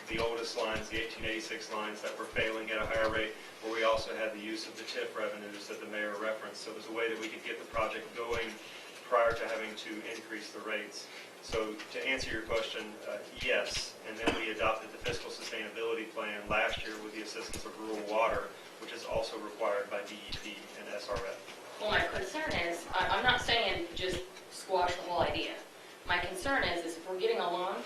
the oldest lines, the 1886 lines that were failing at a higher rate, where we also had the use of the TIF revenues that the mayor referenced. So it was a way that we could get the project going prior to having to increase the rates. So to answer your question, yes. And then we adopted the fiscal sustainability plan last year with the assistance of rural water, which is also required by DEP and SRF. Well, my concern is, I'm not saying just squash the whole idea. My concern is if we're getting a loan,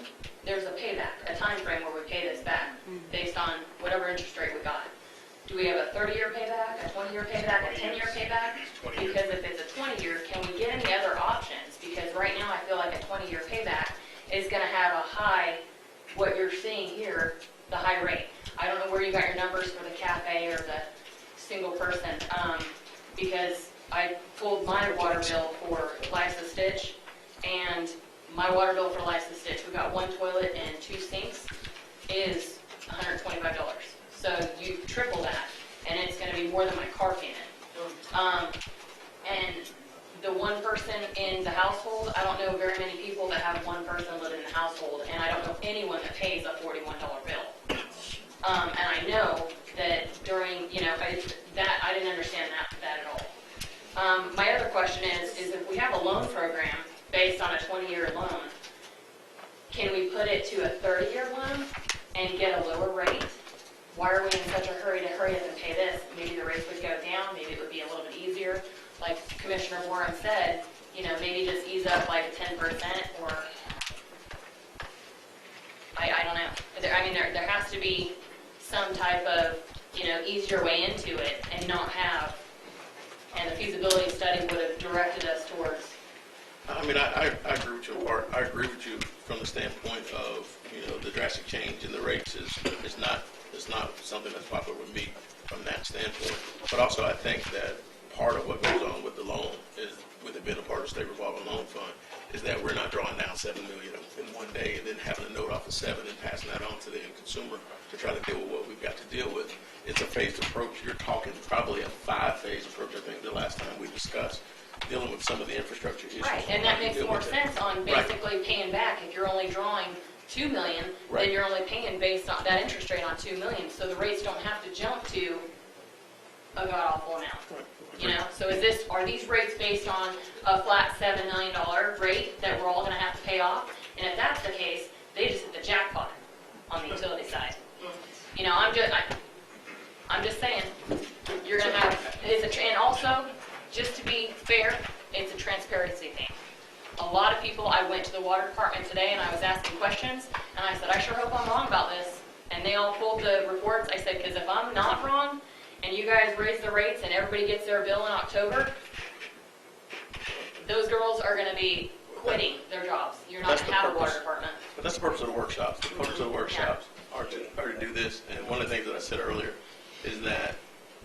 there's a payback, a time frame where we pay this back based on whatever interest rate we got. Do we have a 30-year payback, a 20-year payback, a 10-year payback? Because if it's a 20-year, can we get any other options? Because right now I feel like a 20-year payback is going to have a high, what you're seeing here, the high rate. I don't know where you got your numbers for the cafe or single person, because I pulled my water bill for Liza Stitch, and my water bill for Liza Stitch, we got 1 toilet and 2 sinks, is $125. So you triple that, and it's gonna be more than my car payment. And the one person in the household, I don't know very many people that have one person living in the household, and I don't know anyone that pays a $41 bill. And I know that during, you know, I didn't understand that at all. My other question is if we have a loan program based on a 20-year loan, can we put it to a 30-year loan and get a lower rate? Why are we in such a hurry to hurry up and pay this? Maybe the rates would go down, maybe it would be a little bit easier. Like Commissioner Warren said, you know, maybe just ease up like a 10% or, I don't know. There has to be some type of, you know, easier way into it and not have, and the feasibility study would have directed us towards. I mean, I agree with you, Bart. I agree with you from the standpoint of, you know, the drastic change in the rates is not something that's popular with me from that standpoint. But also, I think that part of what goes on with the loan is, with it being a part of the state revolving loan fund, is that we're not drawing down $7 million in one day and then having a note off of 7 and passing that on to the end consumer to try to deal with what we've got to deal with. It's a phased approach. You're talking probably a 5-phase approach, I think, the last time we discussed, dealing with some of the infrastructure issues. Right, and that makes more sense on basically paying back. If you're only drawing $2 million, then you're only paying based on that interest rate on $2 million, so the rates don't have to jump to a god-awful amount. You know, so are these rates based on a flat $7 million rate that we're all going to have to pay off? And if that's the case, they just hit the jackpot on the utility side. You know, I'm just saying, you're going to have, and also, just to be fair, it's a transparency thing. A lot of people, I went to the water department today and I was asking questions, and I said, I sure hope I'm wrong about this. And they all pulled the reports. I said, because if I'm not wrong, and you guys raise the rates and everybody gets their bill in October, those girls are going to be quitting their jobs. You're not going to have a water department. But that's the purpose of the workshops. The purpose of the workshops are to do this. And one of the things that I said earlier is that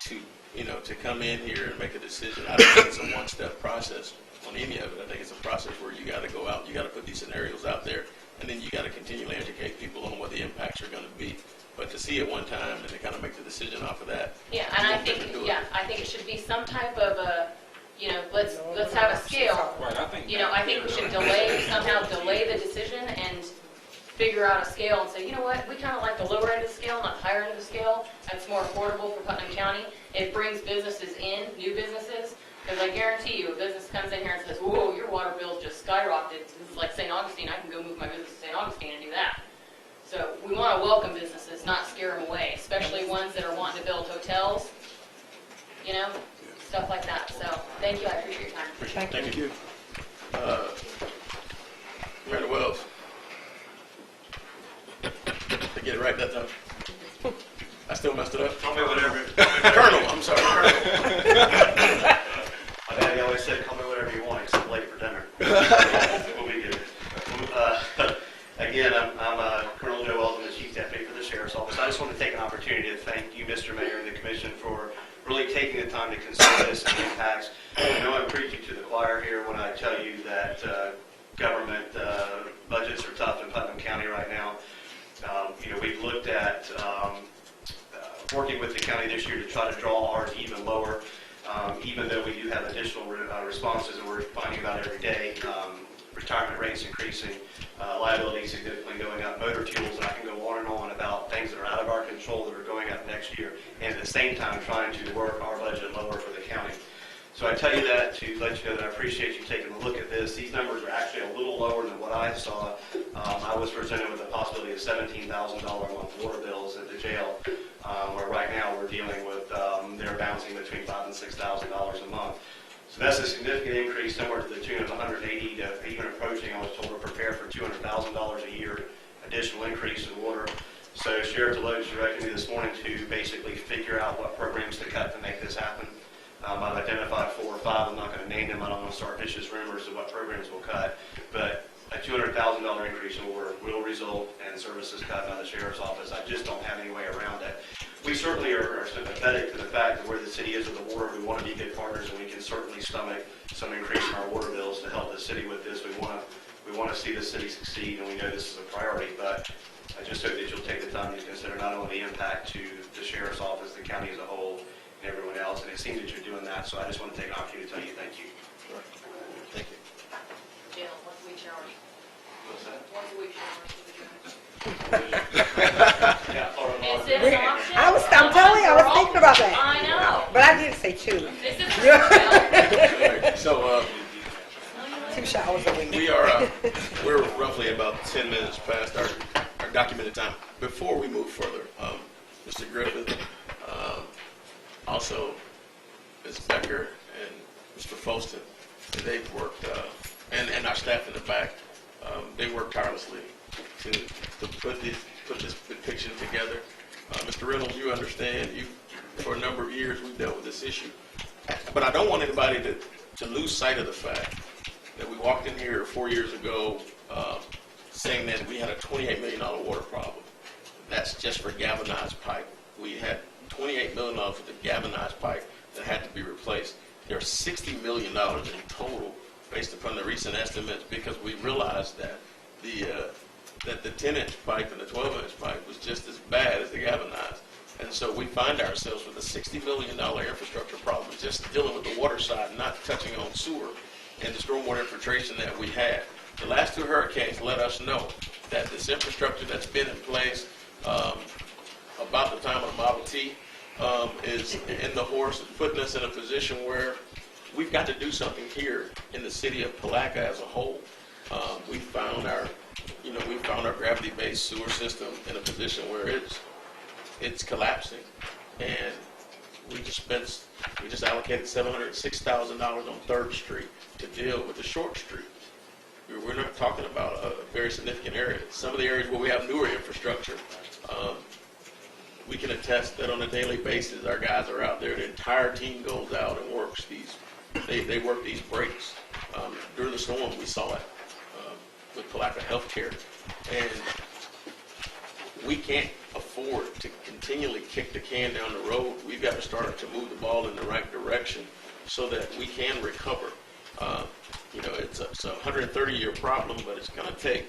to come in here and make a decision, I don't think it's a one-step process on any of it. I think it's a process where you got to go out, you got to put these scenarios out there, and then you got to continually educate people on what the impacts are going to be. But to see it one time and to kind of make the decision off of that. Yeah, and I think it should be some type of a, you know, let's have a scale. Right, I think. You know, I think we should somehow delay the decision and figure out a scale and say, you know what, we kind of like the lower end of the scale, not the higher end of the scale. That's more affordable for Putnam County. It brings businesses in, new businesses, because I guarantee you, a business comes in here and says, whoa, your water bill's just skyrocketed. This is like St. Augustine. I can go move my business to St. Augustine and do that. So we want to welcome businesses, not scare them away, especially ones that are wanting to build hotels, you know, stuff like that. So thank you. I appreciate your time. Thank you. Commander Wells. Did I get it right that time? I still messed it up. Call me whatever. Colonel, I'm sorry, Colonel. My daddy always said, call me whatever you want, except late for dinner. We'll be good. Again, I'm Colonel Joe Wells. I'm the Chief Deputy for the Sheriff's Office. I just want to take an opportunity to thank you, Mr. Mayor, and the Commission for really taking the time to consider this and the impacts. I know I'm preaching to the choir here when I tell you that government budgets are tough in Putnam County right now. We've looked at working with the county this year to try to draw ours even lower, even though we do have additional responses that we're finding about every day. Retirement rates increasing, liabilities significantly going up, motor fuels, and I can go on and on about things that are out of our control that are going up next year, and at the same time trying to work our budget lower for the county. So I tell you that to let you know that I appreciate you taking a look at this. These numbers are actually a little lower than what I saw. I was presented with the possibility of $17,000 a month water bills at the jail, where right now we're dealing with, they're bouncing between $5,000 and $6,000 a month. So that's a significant increase, somewhere to the tune of 180 to even approaching, I was told, to prepare for $200,000 a year additional increase in water. So Sheriff Deloach directed me this morning to basically figure out what programs to cut to make this happen. I've identified 4 or 5. I'm not going to name them. I don't want to start vicious rumors of what programs we'll cut. But a $200,000 increase in water will result in services cut by the Sheriff's Office. I just don't have any way around it. we certainly are sympathetic to the fact that where the city is with the water, we want to be good partners, and we can certainly stomach some increase in our water bills to help the city with this. We want to see the city succeed, and we know this is a priority, but I just hope that you'll take the time to consider not only the impact to the sheriff's office, the county as a whole, and everyone else, and it seems that you're doing that, so I just want to take an opportunity to tell you thank you. Thank you. Jill, once a week showers. What's that? Once a week showers for the guys. Yeah, or Is it an option? I'm telling you, I was thinking about that. I know. But I did say 2. This is So, 2 showers a week. we're roughly about 10 minutes past our documented time. Before we move further, Mr. Griffith, also Ms. Becker and Mr. Folston, they've worked, and our staff in the back, they worked tirelessly to put this depiction together. Mr. Reynolds, you understand, for a number of years we've dealt with this issue. But I don't want anybody to lose sight of the fact that we walked in here 4 years ago saying that we had a $28 million water problem. That's just for galvanized pipe. We had $28 million for the galvanized pipe that had to be replaced. There's $60 million in total based upon the recent estimates, because we realized that the 10-inch pipe and the 12-inch pipe was just as bad as the galvanized. And so we find ourselves with a $60 million infrastructure problem just dealing with the water side, not touching on sewer and the stormwater infiltration that we had. The last 2 hurricanes let us know that this infrastructure that's been in place about the time of the Model T is in the horse, putting us in a position where we've got to do something here in the city of Palatka as a whole. We found our gravity-based sewer system in a position where it's collapsing, and we just allocated $706,000 on 3rd Street to deal with the short street. We're not talking about a very significant area. Some of the areas where we have newer infrastructure, we can attest that on a daily basis, our guys are out there. The entire team goes out and works they work these breaks. During the storm, we saw it with Palatka Healthcare, and we can't afford to continually kick the can down the road. We've got to start to move the ball in the right direction so that we can recover. It's a 130-year problem, but it's going to take.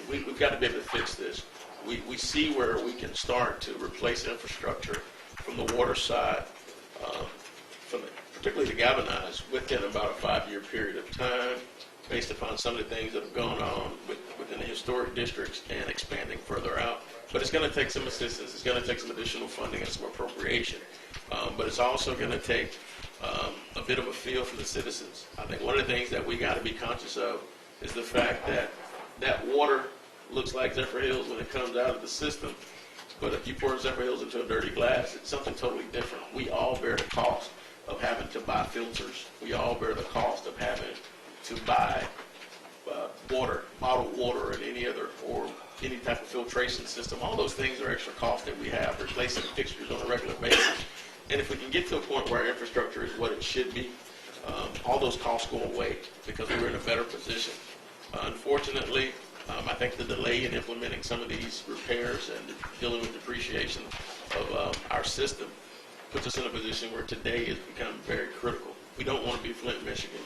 We've got to be able to fix this. We see where we can start to replace infrastructure from the water side, particularly the galvanized, within about a 5-year period of time, based upon some of the things that have gone on within the historic districts and expanding further out. But it's going to take some assistance. It's going to take some additional funding and some appropriation. But it's also going to take a bit of a feel for the citizens. I think one of the things that we got to be conscious of is the fact that water looks like Zephyr Hills when it comes out of the system. But if you pour Zephyr Hills into a dirty glass, it's something totally different. We all bear the cost of having to buy filters. We all bear the cost of having to buy water, bottled water, and any type of filtration system. All those things are extra costs that we have, replacing fixtures on a regular basis. And if we can get to a point where our infrastructure is what it should be, all those costs go away because we're in a better position. Unfortunately, I think the delay in implementing some of these repairs and dealing with depreciation of our system puts us in a position where today has become very critical. We don't want to be Flint, Michigan.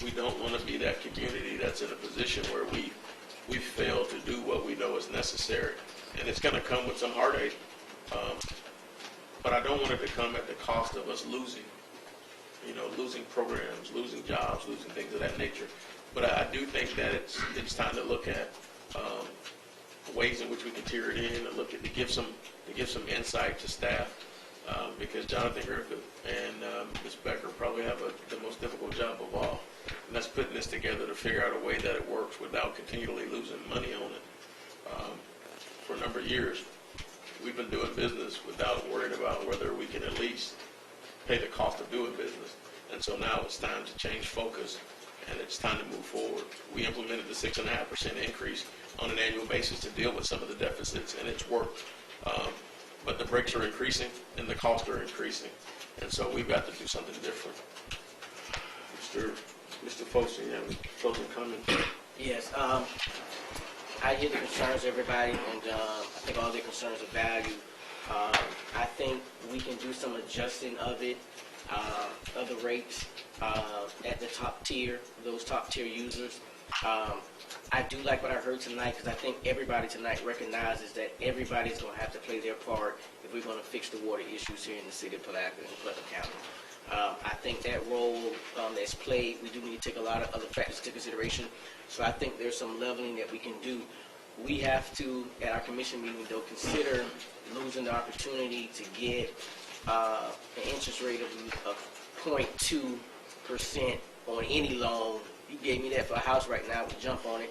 We don't want to be that community that's in a position where we fail to do what we know is necessary. And it's going to come with some heartache. But I don't want it to come at the cost of us losing programs, losing jobs, losing things of that nature. But I do think that it's time to look at ways in which we can tier it in and to give some insight to staff, because Jonathan Griffith and Ms. Becker probably have the most difficult job of all, and that's putting this together to figure out a way that it works without continually losing money on it. For a number of years, we've been doing business without worrying about whether we can at least pay the cost of doing business. And so now it's time to change focus, and it's time to move forward. We implemented the 6.5% increase on an annual basis to deal with some of the deficits, and it's worked. But the breaks are increasing, and the costs are increasing. And so we've got to do something different. Mr. Folston, you have any closing comments? Yes. I hear the concerns of everybody, and I think all their concerns are valued. I think we can do some adjusting of it, of the rates at the top tier, those top tier users. I do like what I heard tonight because I think everybody tonight recognizes that everybody's going to have to play their part if we're going to fix the water issues here in the city of Palatka and Putnam County. I think that role that's played, we do need to take a lot of other factors into consideration. So I think there's some leveling that we can do. We have to, at our commission meeting, though, consider losing the opportunity to get an interest rate of 0.2% on any loan. You gave me that for a house right now, we jump on it.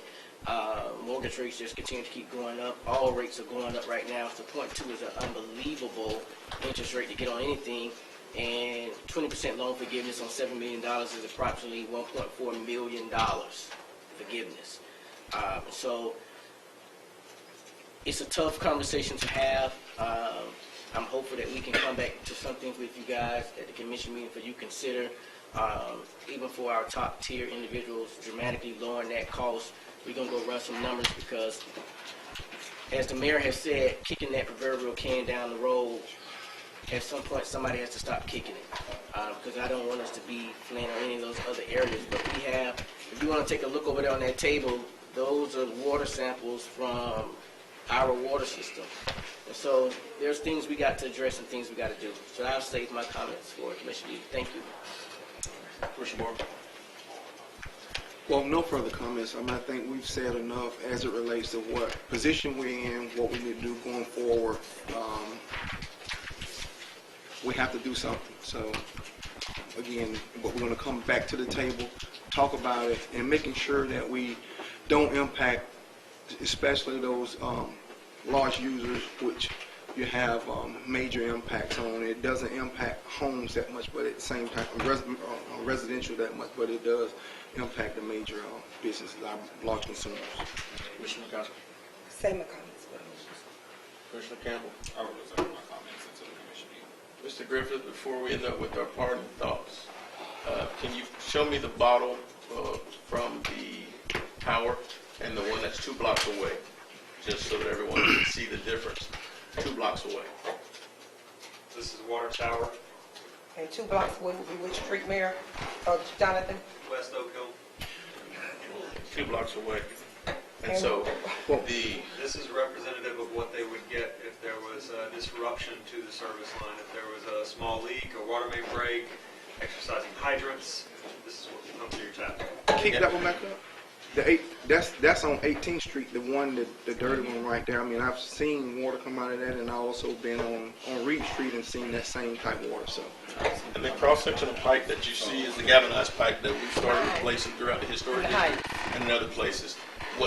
Mortgage rates just continue to keep going up. All rates are going up right now. So 0.2 is an unbelievable interest rate to get on anything. And 20% loan forgiveness on $7 million is approximately $1.4 million forgiveness. So it's a tough conversation to have. I'm hopeful that we can come back to something with you guys at the commission meeting for you to consider. Even for our top tier individuals, dramatically lowering that cost. We're going to go run some numbers because, as the mayor has said, kicking that proverbial can down the road, at some point somebody has to stop kicking it. Because I don't want us to be flaying on any of those other areas. But we have, if you want to take a look over there on that table, those are water samples from our water system. And so there's things we got to address and things we got to do. So I'll save my comments for commission meeting. Thank you. Commissioner Moore. Well, no further comments. I think we've said enough as it relates to what position we're in, what we need to do going forward. We have to do something. So, again, but we're going to come back to the table, talk about it, and making sure that we don't impact, especially those large users, which you have major impacts on. It doesn't impact homes that much, but at the same time, residential that much, but it does impact the major businesses, our large consumers. Commissioner McCaskill. Same comments. Commissioner Campbell. I will reserve my comments until the commission meeting. Mr. Griffith, before we end up with our parting thoughts, can you show me the bottle from the tower and the one that's 2 blocks away, just so that everyone can see the difference 2 blocks away? This is Water Tower, And 2 blocks away would be which street, Mayor? Jonathan? West Oak Hill. 2 blocks away. And so This is representative of what they would get if there was a disruption to the service line. If there was a small leak, a water main break, exercising hydrants, this is what will come through your tap. Keep that one back up. That's on 18th Street, the one, the dirty one right there. I mean, I've seen water come out of that, and I've also been on Reed Street and seen that same type of water. So, and the cross-section of pipe that you see is the galvanized pipe that we've started replacing throughout the historic district and in other places.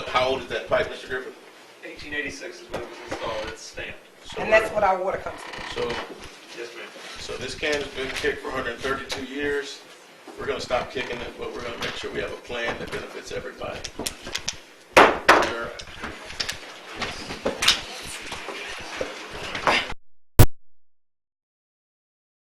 How old is that pipe, Mr. Griffith? 1886 is when it was installed. It's stamped. And that's what our water comes from. So, Yes, ma'am. so this can has been kicked for 132 years. We're going to stop kicking it, but we're going to make sure we have a plan that benefits everybody.